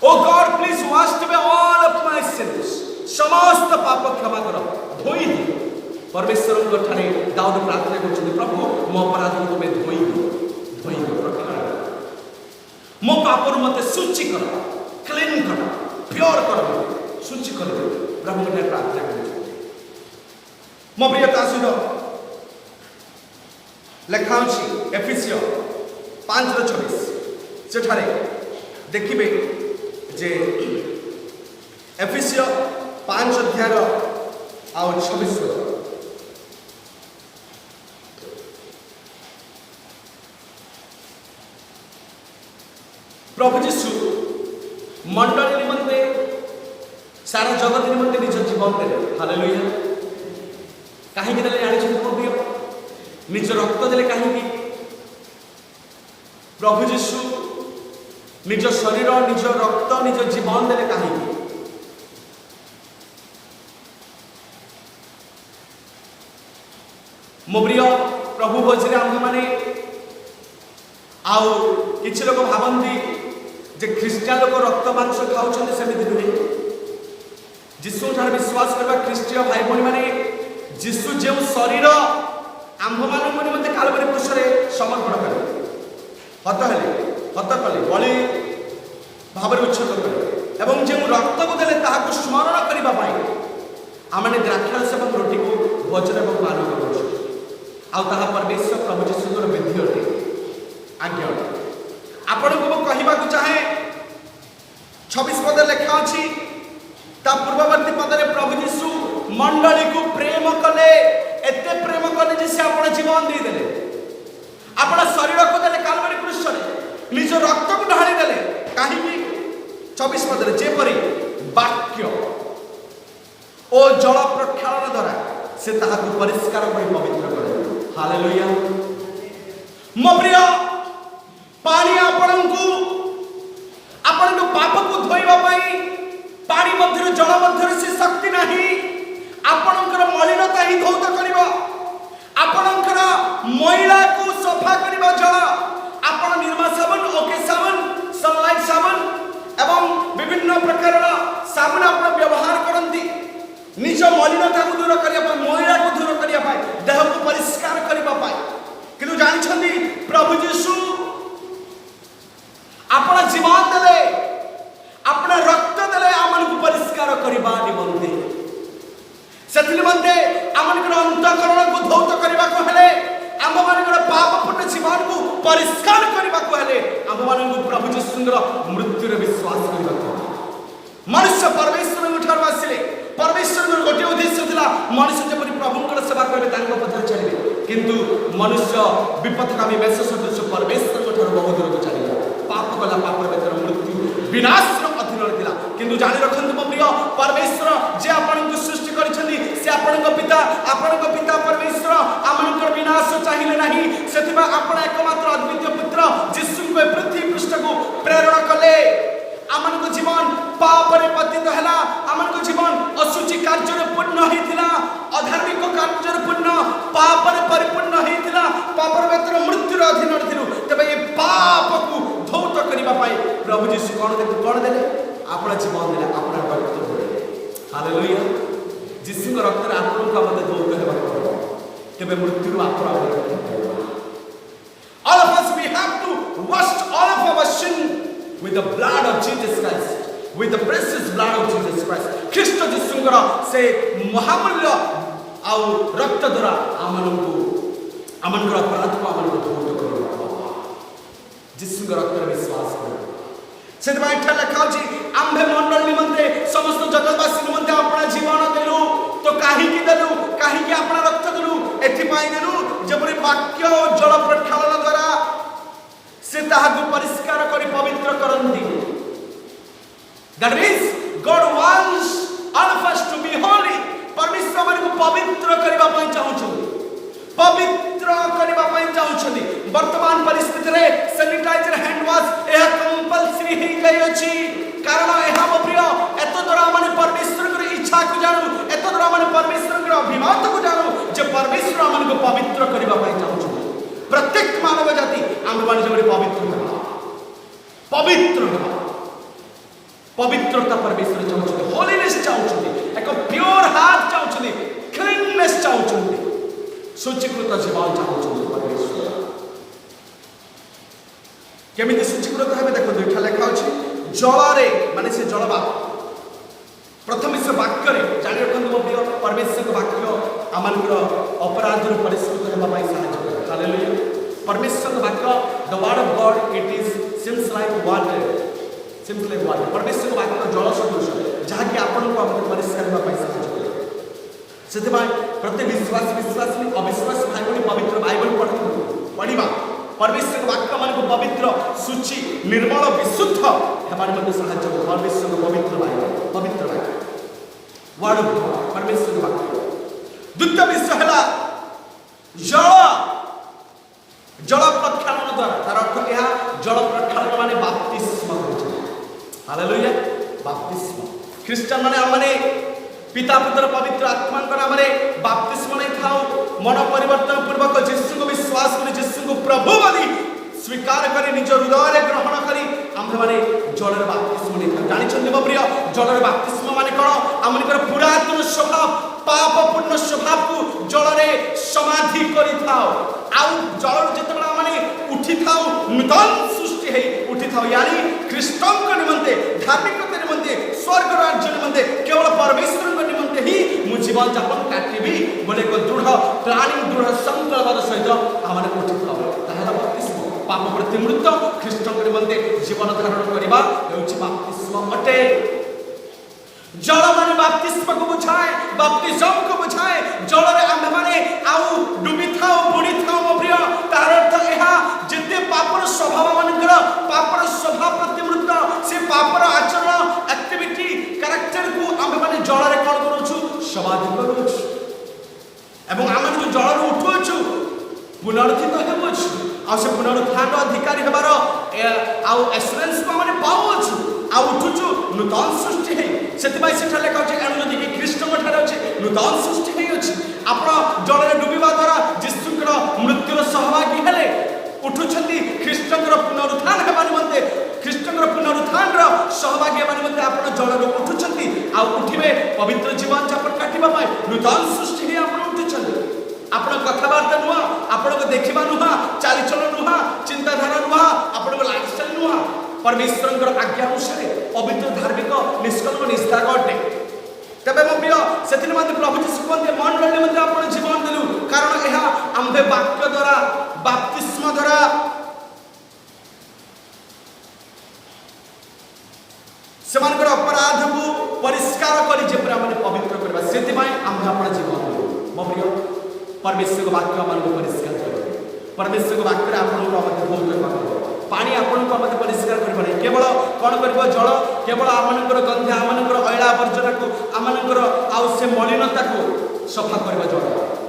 ओ God please wash away all of my sins समस्त पाप क्षमा कर धोई दे परमेश्वर को ठाने दाऊद प्रार्थना करछथि प्रभु मो अपराध को तुमे धोई दे प्रक्षालन मो पाप रो मते शुचि कर क्लीन कर प्योर कर शुचि कर प्रभु ने प्रार्थना कर मो प्रियता सुनो लेखांशी एफिसियो 5:24 सेठारे देखिबे जे एफिसियो 5 अध्याय आ 26 प्रभु यीशु मंडली निमंते सारा जगत निमंते निज जीवन देले हालेलुया कहीं देले जानि प्रिय निज रक्त देले कहीं प्रभु यीशु निज शरीर निज रक्त निज जीवन देले कहीं मो प्रिय प्रभु भोजरे आम मैंने आउ किसी लोग भावती जे ख्रीस्टियान लोग रक्त मांस खाऊँ सेमती नुहे जीशु ठार विश्वास करवा ख्रीस्टीय भाई भाई मैंने जीशु जो शरीर आंभ मान निमंते कालवरी क्रूसरे समर्पण कले हत कले बलि भाव उच्छेद कले एवं जो रक्त को देले ताहाको स्मरण करने आमने द्राक्षरस और रोटी को भोजन और पान करूँ आहा परमेश्वर प्रभु जीशुर विधि अटे आज्ञा अटे आपण को कहवा चाहे 26 पद लेखा अच्छी पूर्ववर्ती पदरे प्रभु जीशु मंडली को प्रेम कले एते प्रेम कले जे से आपण जीवन दे देले आपण शरीर को देले कालवरी क्रूसरे निज रक्त को ढाली देले कहीं 24 पदरे जेपरी वाक्य ओ जल प्रक्षालन द्वारा से ताहाको परिष्कार कर पवित्र करे हालेलुया मो प्रिय पानी आपणको पाप को धोइबा पई पानी मध्य जल मध्य से शक्ति नहीं आपणकर मलिनता ही धौत करिबो आपणकर मैला को सफा करिबो जल आपण निर्मा साबुन ओके साबुन सनलाइट साबुन एवं विभिन्न प्रकार साबुन आपण व्यवहार करंती निज मलिनता को दूर करने मैला को दूर करने देह को परिष्कार करने किंतु जानते प्रभु जीशु अपना जीवन देले अपना रक्त देले आमन को परिष्कार करने निमंते से निमंते आमनकर अंतकरण को धौत करने को हेले आम मानकर पापपूर्ण जीवन को परिष्कार करने को हेले आम मान प्रभु जीशुर मृत्यु विश्वास करने मनुष्य परमेश्वर ठार आसिले परमेश्वर गोटे उद्देश्य था मनुष्य जब प्रभुंर सेवा करेंगे पथर चलिए किंतु मनुष्य विपथगामी मेष सदृश परमेश्वर ठार बहु दूर को चलिए पाप कला पाप बेतर मृत्यु विनाश अधीन था किंतु जानी रखु मो प्रिय परमेश्वर जे आपको सृष्टि करछंदी से आपन पिता परमेश्वर आमनकर विनाश चाहिए नहीं से आपण एकमात्र अद्वितीय पुत्र जीशु को पृथ्वी पृष्ठ को प्रेरण कले आमन को जीवन पाप रे पतित हैला आमन को जीवन अशुचि कार्य पूर्ण होइतिला अधार्मिक कार्य पूर्ण पाप रे परिपूर्ण होइतिला पाप रे बेतर मृत्यु रे अधीन थिलु तबे ए पाप को धौत करिबा पाई प्रभु जीशु कोन देले आपन जीवन देले आपन रक्त देले हालेलुया जीशु के रक्त रे आपन को मते धौत हेबा तबे मृत्यु रो आपन all of us we have to wash all of our sin with the blood of Jesus Christ, with the precious blood of Jesus Christ. Christ जीशुंकर से महामूल्य आउ रक्त द्वारा आमनकर अपराध को आमन को धौत करिबा जीशुंकर रक्त रे विश्वास कर से एठा लिखा अछि आम्भे मंडल निमंते समस्त जगतवासी निमंते अपना जीवन देलु तो काहे की देलु काहे की अपना रक्त देलु एथि पाई देलु जबरि वाक्य और जल प्रक्षालन द्वारा से ताहाको परिष्कार करी पवित्र करंती that means God wants all of us to be holy परमेश्वर हमन को पवित्र करबा पई चाहउछन पवित्र करबा पई चाहउछन वर्तमान परिस्थिति रे सैनिटाइजर हैंड वॉश एहा कंपल्सरी हे गई अछि कारण एहा प्रिय एतो द्वारा हमन परमेश्वर के इच्छा को जानू एतो द्वारा हमन परमेश्वर के अभिमत को जानू जे परमेश्वर हमन को पवित्र करबा पई चाहउछन प्रत्येक मानव जाति आम मान पवित्र पवित्रता परमेश्वर चाहते होलीनेस चाहते एक प्योर हार्ट चाहते क्लीननेस चाहते शुचिकृत जीवन चाहते परमेश्वर केमी शुचिकृत है देखो एठा लेखा अच्छे जल माने से जल प्रथम से वाक्य जानी रखु प्रिय परमेश्वर वाक्य आमर अपराध परिष्कृत होगा साहय हालेलुया परमेश्वर वाक्य the word of God it is seems like water परमेश्वर वाक्य जल सदृश जहाँकि आपन को हमर परिष्कार होगा साहय से प्रत्येक विश्वासी अविश्वासी भाई भाई पवित्र बाइबल पढ़ा परमेश्वर वाक्य मान को पवित्र सूची निर्मल विशुद्ध हेबार मध्य साहाय्य परमेश्वर पवित्र वाक्य वर्ड ऑफ गॉड परमेश्वर वाक्य द्वितीय विषय है जल प्रक्षालन द्वारा तार अर्थ यह जल प्रक्षालन माने बाप्तिस्म हालेलुया बाप्तिस्म ख्रिस्टान माने पिता पुत्र पवित्र आत्मा नाम बाप्तिस्म नहीं था मन परिवर्तन पूर्वक जीशु को विश्वास कर जीशु को प्रभु बोली स्वीकार कर निज हृदय ग्रहण कर आम्भे माने जलर बाप्तिस्म नहीं था जानी मो प्रिय जलर बाप्तिस्म माने कौन आम पुरातन स्वभाव पापपूर्ण स्वभाव को जलरे समाधि करि थाओ आउ जल जेतबेला माने उठी थाओ नूतन सृष्टि है उठी थाओ यानी ख्रीष्टन को निमंते धार्मिकता निमंते स्वर्ग राज्य निमंते केवल परमेश्वर को निमंते ही मु जीवन यापन काटिबी बोले को दृढ़ प्राणी दृढ़ संकल्पर सहित आमने उठी थाओ ताहा बाप्तिस्म पाप प्रति मृत्यु ख्रीष्टन को निमंते जीवन धारण करबा हेउची बाप्तिस्म अटे जल माने बाप्तिस्म को बुझाए बाप्तिस्म को बुझाए जल रे आमे माने आउ डुबी थाओ बुडी थाओ मो प्रिय तार अर्थ एहा जते पापर स्वभाव मानकर पापर स्वभाव प्रति मृत्यु से पापर आचरण एक्टिविटी कैरेक्टर को आमे माने जल रे कोन करूछु समाधि करूछु एवं आमे जो जल रे उठुछु पुनरुत्थित हेबुछु आ से पुनरुत्थान अधिकारी हेबार आउ एश्योरेंस को माने पाउछु आ उठुछु नूतन सृष्टि है सेतिबाई सेठा लेखा अछि एनु जदि कि कृष्ण मठार अछि नूतन सृष्टि है अछि आपण जलरे डुबिबा द्वारा जीशुकर मृत्युर सहभागी हेले उठुछंती कृष्णकर पुनरुत्थान हेबा निमंते कृष्णकर पुनरुत्थान रो सहभागी हेबा निमंते आपण जलरे उठुछंती आ उठिबे पवित्र जीवन यापन काटिबा पाए नूतन सृष्टि है आपण उठुछंती आपण कथाबार्ता नुहा आपण को देखिबा नुहा चालिचलन नुहा चिंताधारा नुहा आपण को लाइफस्टाइल नुहा परमेश्वर आज्ञा अनुसार पवित्र धार्मिक निष्कलंक निष्ठाक अटे तबे मो प्रिय सेथिन मते प्रभु जीशु कहते मंडली मते आपण जीवन देलु कारण एहा आम्भे वाक्य द्वारा बाप्तिस्म द्वारा सेमानकर अपराध को परिष्कार करी जे पर हमने पवित्र करबा सेति माय आम्भे आपण जीवन देलु मो प्रिय परमेश्वर को वाक्य हमन को परिष्कार करे परमेश्वर को वाक्य आपण को मते बहुत पाकर पानी आपण को मते परिष्कार करबा केवल कोन करबो जल केवल आमनकर गंध आमनकर अयला आवर्जना को आमनकर आउ से मलिनता को सफा करबा जल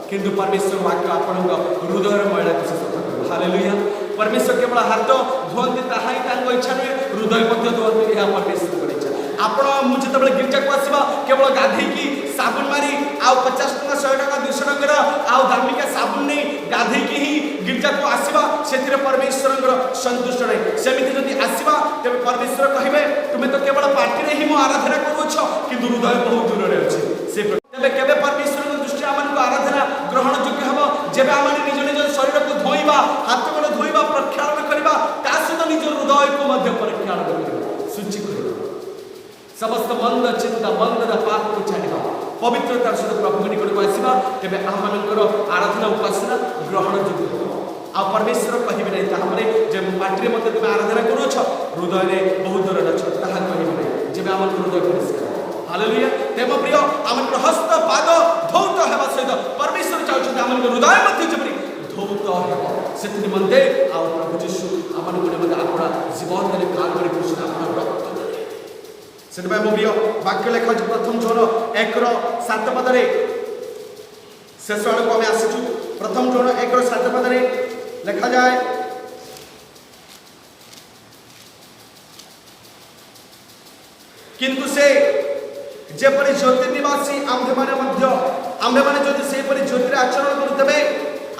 किंतु परमेश्वर वाक्य आपण को हृदय मैला को सफा करबा हालेलुया परमेश्वर केवल हाथ धोंती ताहाई तांको इच्छा नै हृदय मध्य धोंती या परमेश्वर को इच्छा आपण मु जतबे गिरजा को आसीबा केवल गाधे की साबुन मारी आउ 50 टका 100 टका 200 टका आउ दामिका साबुन नै गाधे की ही गिरजा को आसीबा सेतिरे परमेश्वरंकर संतुष्ट नै सेमिति जदि आसीबा तबे परमेश्वर कहिबे तुमे तो केवल पार्टी रे ही मो आराधना करूछ किंतु हृदय बहुत दूर रे अछि से तबे केबे परमेश्वर दृष्टि आमन को आराधना ग्रहण योग्य हबो जेबे आमन निज निज शरीर को धोइबा हाथ को धोइबा प्रक्षालन करबा ता सहित निज हृदय को मध्य प्रक्षालन करबा शुचि करबा समस्त मंद चिंता मंद पाप को छाड़िबा पवित्रतार सहित प्रभु निकट को आसीबा तबे आमनकर आराधना उपासना ग्रहण योग्य हबो आ परमेश्वर कहिबे नै ता हमरे जे पार्टी मते तुम आराधना करूछ हृदय रे बहुत दूर रछ ताहा कहिबे नै जेबे आमन हृदय परिष्कार हालेलुया तेम प्रिय आमन हस्त पाद धौत हेबा सहित परमेश्वर चाहउछ आमन हृदय मते जेबरी धौत हेबा सेति निमंते आ प्रभु यीशु आमन को निमंते आपणा जीवन रे काम करि कृष्ण आपणा रक्त सेतबे मो प्रिय वाक्य लेखा प्रथम जोन 1 रो 7 पद रे शेष आड़ को हम आसीछु प्रथम जोन 1 रो 7 पद रे लिखा जाए किंतु से जेपरि ज्योति निवासी आम्भे माने जदि से परि ज्योति आचरण करतबे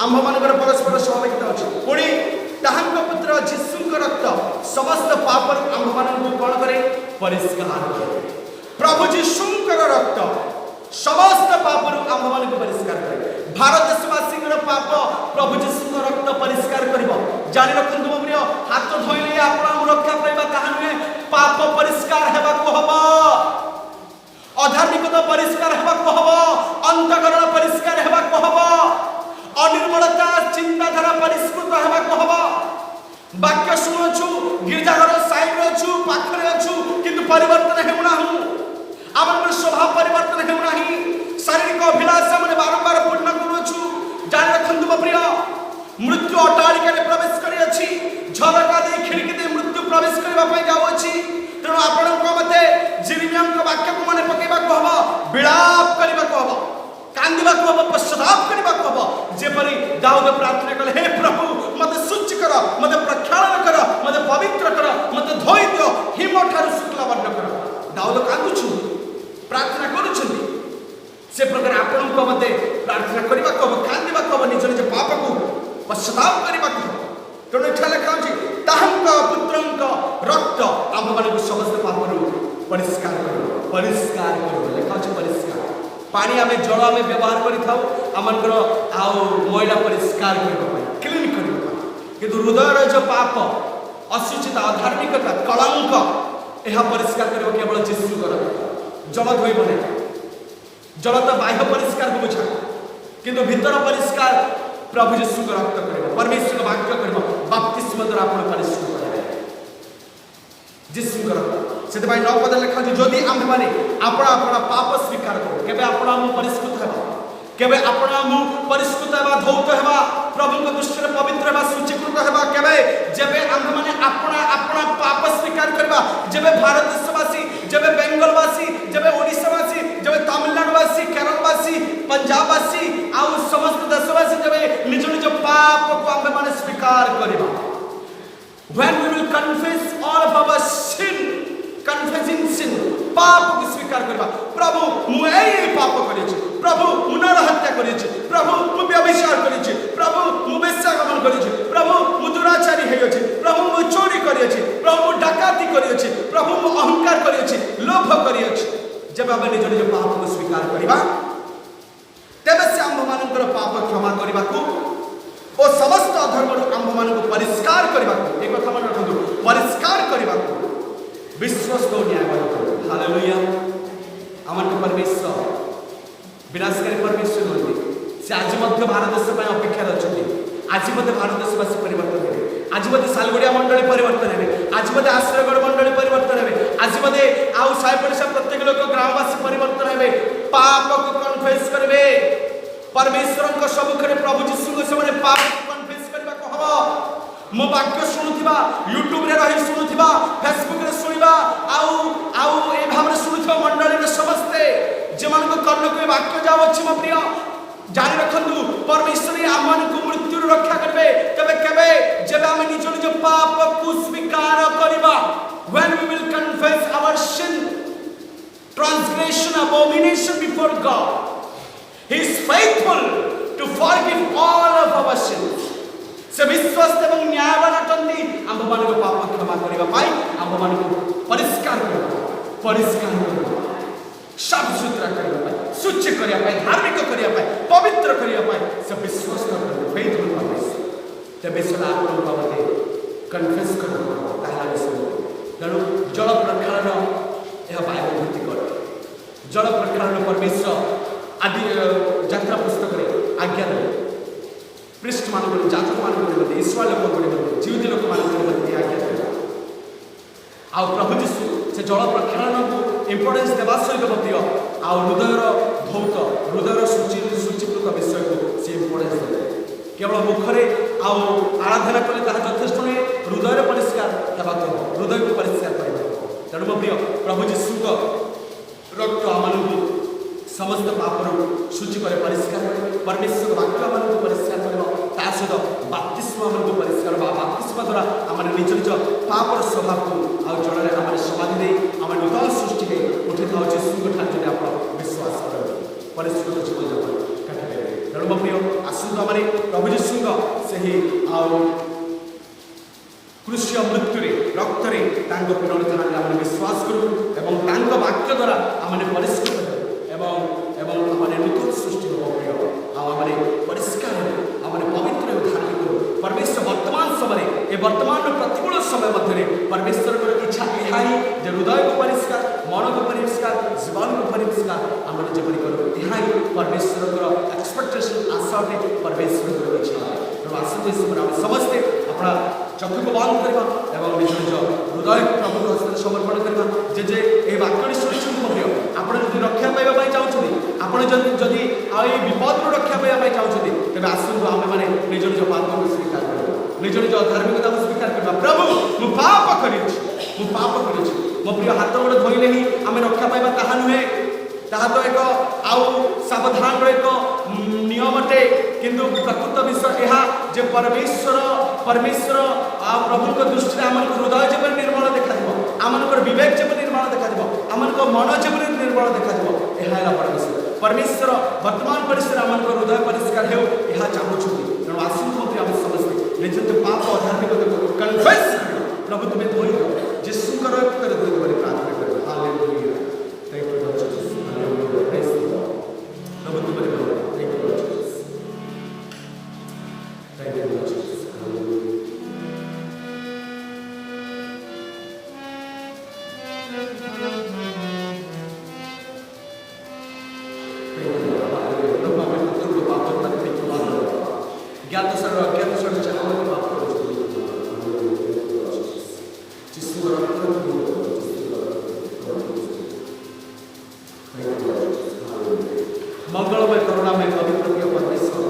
आम्भ मानकर परस्पर सहभागिता अछि पुणी ताहांक पुत्र जीशुक रक्त समस्त पाप आम्भ मानन कोन करे परिष्कार करे प्रभु जीशुक रक्त समस्त पाप आम्भ मानन को परिष्कार करे भारत देशवासी पाप प्रभु जीशुक रक्त परिष्कार करिवो जानि रखंतु मो प्रिय हाथ धोइले आपण रक्षा पाइबा ताहा नुहे पाप परिष्कार हेबा को हबो अधार्मिकता परिष्कार हेबा को हबो अंतकरण परिष्कार हेबा को हबो अनिर्मलता चिंताधारा परिष्कृत हेबा को हबो वाक्य सुनछु गिरजाघर साइड अछु पाखरे अछु किंतु परिवर्तन हेउना हूं आमन स्वभाव परिवर्तन हेउना ही शारीरिक अभिलाष हमने बारंबार पूर्ण करूछु जान रखंतु मो प्रिय मृत्यु अटालिका रे प्रवेश करी अछि झरका दे खिड़की दे मृत्यु प्रवेश करबा पय जाउ अछि तेणु आपण को मते जिरिमियां को वाक्य को माने पकेबा को हबो विलाप करबा को हबो कांदिबा को हबो पश्चाताप करबा को हबो जेपरि दाऊद प्रार्थना कले हे प्रभु मते शुचि कर मते प्रक्षालन कर मते पवित्र कर मते धोई दियो हिम ठार शुक्ला वर्ण कर दाऊद कांदुछु प्रार्थना करूछंती से प्रकार आपण को मते प्रार्थना करबा को कांदिबा को निज निज पाप को पश्चाताप करबा को तेणु एठा लिखा अछि ताहंक पुत्रंक रक्त आम मानक समस्त पापरु परिष्कार करो लिखा अछि परिष्कार पानी आमे जल आमे व्यवहार करि थाउ आमनकर आउ मैला परिष्कार करबा पय क्लीन करबा किंतु हृदय जो पाप अशुचिता अधार्मिकता कलंक यह परिष्कार करबा केवल यीशु कर जल धोइब नै जल तो बाह्य परिष्कार को बुझा किंतु भीतर परिष्कार प्रभु यीशु को रक्त करबा परमेश्वर को वाक्य करबा बपतिस्मा द्वारा आपण परिष्कार करबा यीशु को रक्त से भाई 9 पद लिखा जदि आम्भे माने आपण आपण पाप स्वीकार करो केबे आपण हम परिष्कृत हेबा केबे आपण हम परिष्कृत हेबा धौत हेबा प्रभु को दृष्टि पवित्र हेबा शुचिकृत हेबा केबे जेबे आम्भे माने आपण आपण पाप स्वीकार करबा जेबे भारत देशवासी जेबे बेंगलवासी जेबे ओडिशावासी जेबे तमिलनाडुवासी केरलवासी पंजाबवासी आ समस्त देशवासी जेबे निज निज पाप को आम्भे माने स्वीकार करबा when we will confess all of our sin confessing sin पाप को स्वीकार करबा प्रभु मु एई पाप करिछि प्रभु मु नर हत्या करिछि प्रभु मु व्यभिचार करिछि प्रभु मु वेश्यागमन करिछि प्रभु मु दुराचारी हेयछि प्रभु मु चोरी करिछि प्रभु मु डाकाती करिछि प्रभु मु अहंकार करिछि लोभ करिछि जब हम निज निज पाप को स्वीकार करबा तेबे से आम मानकर पाप क्षमा करबा को ओ समस्त अधर्म आम मानक परिष्कार करबा को एक कथा मन रखंतु परिष्कार करबा को विश्वास को न्याय करो हालेलुया आमन को परमेश्वर विनाशकारी परमेश्वर होती से आज मध्य भारत देश में अपेक्षा रचती आज मध्य भारत देशवासी परिवर्तन हेबे आज मध्य सालगुड़िया मंडली परिवर्तन हेबे आज मध्य आश्रयगढ़ मंडली परिवर्तन हेबे आज मध्य आउ साई पड़ोसा प्रत्येक लोक ग्रामवासी परिवर्तन हेबे पाप को कन्फेस करबे परमेश्वर को सबुखरे प्रभु यीशु को से पाप कन्फेस करबा को हबो मो वाक्य सुनुथिबा यूट्यूब रे रही सुनुथिबा फेसबुक रे सुनिबा आउ ए भाबरे सुनुथिबा मंडली रे समस्ते जे मन को कर्ण को वाक्य जाव अछि म प्रिय जानि रखंतु परमेश्वर आमन को मृत्यु रक्षा करबे तबे केबे जेबे हम निज निज पाप को स्वीकार करबा when we will confess our sin transgression abomination before God he is faithful to forgive all of our sins से विश्वास एवं न्यायवान अटंती आम मानक पाप क्षमा करबा पाई आम मानक परिष्कार करबा सब सुतरा करबा पाई शुचि करिया पाई धार्मिक करिया पाई पवित्र करिया पाई से विश्वास करबा फेथफुल परमेश्वर तबे सला आपण बाबते कन्फेस करबा ताहा विश्वास जणो जल प्रक्षालन यह बाइबल भक्ति कर जल प्रक्षालन परमेश्वर आदि यात्रा पुस्तक रे आज्ञा दे पृष्ठ मान को जातक मान को दे ईश्वर लोक को दे जीवित लोक मान को दे आज्ञा दे आ प्रभु यीशु से जल प्रक्षालन को इंपोर्टेंस देवा सहित प्रिय आ हृदय धौत हृदय शुचिकृत विषय को से इंपोर्टेंस दे केवल मुखरे आ आराधना कले ताहा यथेष्ट नै हृदय परिष्कार हेबा को हृदय को परिष्कार करबा तेणु प्रिय प्रभु यीशु को रक्त आमनु समस्त पापर शुचि करे परिष्कार परमेश्वर वाक्य मन को परिष्कार करबा ता सहित बपतिस्मा मन को परिष्कार बपतिस्मा द्वारा हमर निज निज पापर स्वभाव को आ जड़े हमर समाधि दे हमर नूतन सृष्टि के उठि थाउ जे सुख ठान जे आपण विश्वास करो परिष्कृत जीवन यापन कठे तेणु प्रिय आसु हमर प्रभु यीशु सही आ कृष्य मृत्यु रे रक्त रे तांको पुनरुत्थान हमर विश्वास करू एवं तांको वाक्य द्वारा हमर परिष्कृत एवं हमारे नूतन सृष्टि हो प्रिय हमारे परिष्कार हमारे पवित्र धार्मिक परमेश्वर वर्तमान समय ए वर्तमान प्रतिकूल समय मध्य परमेश्वर को इच्छा यही जे हृदय को परिष्कार मन को परिष्कार जीवन को परिष्कार आम जपरी करूँ यही परमेश्वर को एक्सपेक्टेशन आशा अटे परमेश्वर को इच्छा तेणु आसते समय समस्ते अपना चक्षु को बंद करवा एवं निज निज हृदय प्रभु हस्त समर्पण करवा जे ए वाक्य शुणी प्रिय आपण जदि रक्षा पाइबा चाहते आपण जदि आई विपद रक्षा पाइबा चाहते तेज आसतु आम मैंने निज निज पाप को स्वीकार करवा निज निज धार्मिकता को स्वीकार करवा प्रभु मु पाप कर मो प्रिय हाथ गोड़ धोइले ही आम रक्षा पाइबा ताहा नुहे ताहा तो एक आउ सावधान एक नियम अटे किंतु प्रकृत विषय यह जे परमेश्वर आ प्रभु को दृष्टि आम हृदय जब निर्मल देखा आम विवेक जब निर्मल देखा आम मन जब निर्मल देखा यह परमेश्वर परमेश्वर वर्तमान परिस्थिति आम हृदय परिष्कार हो यह चाहूँ तेणु आसू आम समस्ते निज पाप अधार्मिकता कन्फेस प्रभु तुम्हें धोई दो यीशु का रक्त कर धोई दो प्रार्थना करो hallelujah thank you Lord Jesus hallelujah praise the Lord प्रभु तुम्हें धोई दो thank you Lord Jesus thank you Lord Jesus hallelujah ज्ञात सर्व अज्ञात सर्व चलाने के बाप को जिसको मंगलमय करुणामय पवित्र प्रिय परमेश्वर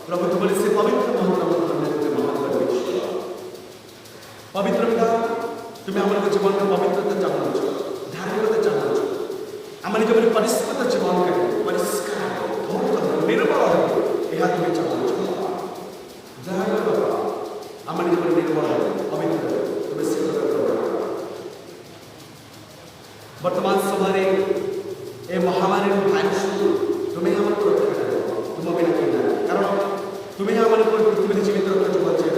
प्रभु तुम्हारे से पवित्र पवित्र पिता तुम्हें आम जीवन में पवित्रता चाहूँ धार्मिकता चाहूँ आम जब परिष्कृत जीवन के परिष्कार निर्मल यह तुम्हें चाहूँ आम जीवन निर्मल पवित्र वर्तमान समय ए महामारी भाइरस तुम्हें आम रक्षा तुम बिना कारण तुम्हें आम पृथ्वी जीवित रख बचे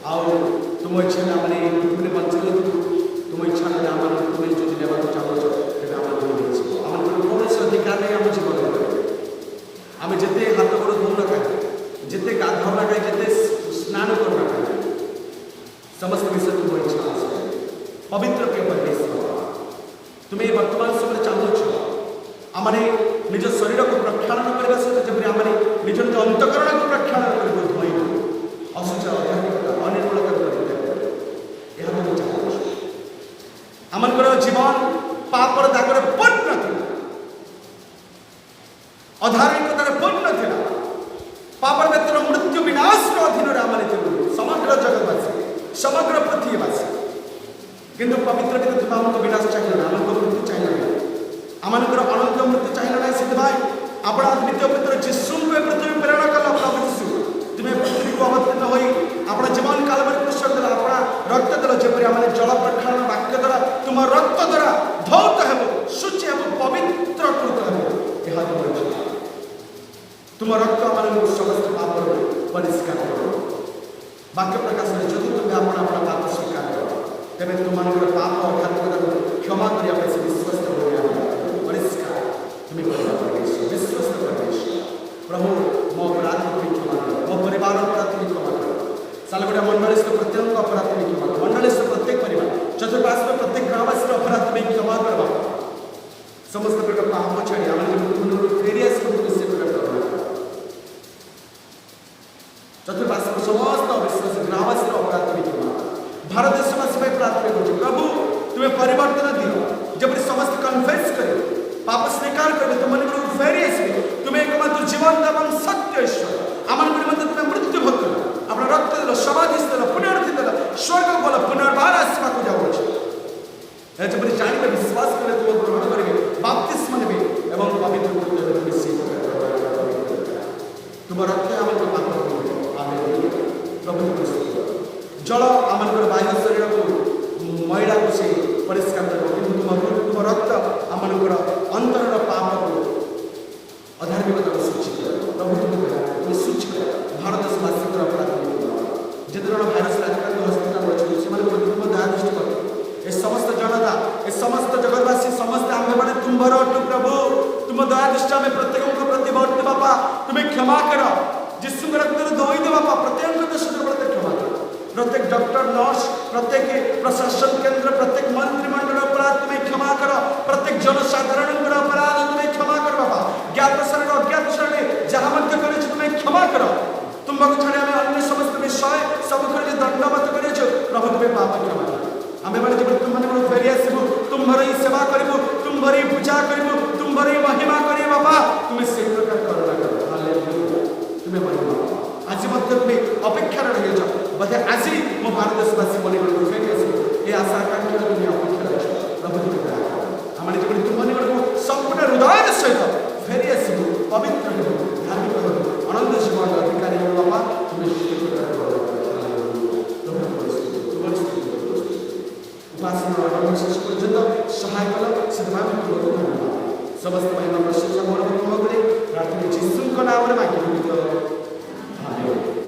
आउ तुम इच्छा आम पृथ्वी बचे तुम इच्छा आम तुम्हें जो लेवा चाहो आम कौन अधिकार नहीं आम जीवन आम जिते हाथ गोड़ धो ना जिते गाधो ना जिते स्नान कर समस्त विषय तुम इच्छा पवित्र प्रिय परमेश्वर तुम्हें वर्तमान समय चाहूँ आम निज शरीर को प्रक्षालन करने सहित जब आम निज निज अंतकरण को प्रक्षालन कर धोई अशुच अधार्मिकता अनिर्मलता यह तुम चाहूँ आमर जीवन पापर दागर पूर्ण थी अधार्मिकतार पूर्ण थी पापर व्यक्तिर मृत्यु विनाश अधीन आम समग्र जगतवासी समग्र पृथ्वीवासी किंतु पवित्र पिता तुम आमको विनाश चाहिए आमको मृत्यु चाहिए आमर अनंत मृत्यु चाहिए ना से अपना द्वितीय पुत्र जीशु पृथ्वी प्रेरण कल प्रभु जीशु तुम्हें पृथ्वी को अवतीर्ण हो अपना जीवन काल में कृष्ण देला अपना रक्त देल जपरी आम जल प्रक्षालन वाक्य द्वारा तुम रक्त द्वारा धौत हेब शुचि हेब पवित्र कृत हेब यह तुम रक्त आम समस्त पाप परिष्कार कर वाक्य प्रकाश में जदि तुम्हें अपना अपना पाप स्वीकार कर तेरे तुम पाप अधार्मिकता क्षमा करने से विश्वस्त हो परिष्कार तुम्हें विश्वस्त प्रभु मो अपराध तुम्हें क्षमा कर मो परिवार अपराध तुम्हें क्षमा कर सालगुड़ा मंडल प्रत्येक अपराध तुम्हें क्षमा कर मंडल प्रत्येक परिवार चतुर्पाश में प्रत्येक ग्रामवासी अपराध तुम्हें क्षमा करवा समस्त प्रकार पाप छाड़ी फेरिया चतुर्पाश समस्त अविश्वास ग्रामवासी अपराध तुम्हें क्षमा भारत देशवासी प्रार्थना कर प्रभु तुम्हें परिवर्तन दियो जब समस्त कन्फेस करे पाप स्वीकार करे तुम फेरी आसबे तुम्हें एकमात्र जीवन एवं सत्य ईश्वर आम तुम्हें मृत्यु भोग अपना रक्त देल समाधि देल पुनरुत्थि देल स्वर्ग बोल पुनर्बार आसवा जाऊँगी जब जानवे विश्वास करें तुम ग्रहण करेंगे बाप्तिस्म ने एवं पवित्र तुम रक्त आम पाप प्रभु जल आम बाह्य शरीर को मैला को से परिष्कार कर तुम रक्त आम अंतर पाप को अधार्मिकता को सूचित प्रभु तुम सूचित भारत देशवासी अपराध जिते जन भाइरस आक्रांत हस्पिटाल अच्छे से तुम दया दृष्टि कर ए समस्त जनता ए समस्त जगतवासी समस्त आम मैंने तुम्हार अटु प्रभु तुम दया दृष्टि आम प्रत्येक प्रति वर्त बापा तुम्हें क्षमा कर जीशु रक्त धोई दे बापा प्रत्येक प्रत्येक क्षमा कर प्रत्येक डॉक्टर नर्स प्रत्येक प्रशासन केंद्र प्रत्येक मंत्रिमंडल अपराध तुम्हें क्षमा कर प्रत्येक जनसाधारण अपराध तुम्हें क्षमा कर बाबा ज्ञात शरण अज्ञात शरण जहाँ कर तुम्हें क्षमा कर तुम्हारे छाड़ी आम अन्य समस्त विषय सब दंडवत कर प्रभु तुम्हें पाप क्षमा कर आम मैंने जब तुम फेरी आसबू तुम्हारे सेवा करूँ तुम्हारी पूजा करूँ तुम्हारी महिमा कर बाबा तुम्हें से प्रकार करुणा कर तुम्हें महिमा आज तुम्हें अपेक्षा रही बोधे आज मो भारत देशवासी मन फेरी आस ये आशा आकांक्षा तुम्हें अपेक्षा प्रभु आम जब तुम संपूर्ण हृदय सहित फेरी आसबू पवित्र धार्मिक अनंत जीवन अधिकारी बाबा उपासना शेष पर्यंत सहाय कल से समस्त महिमा प्रशंसा ଯୀଶୁଙ୍କ ନାମରେ ମାଗିବୁ।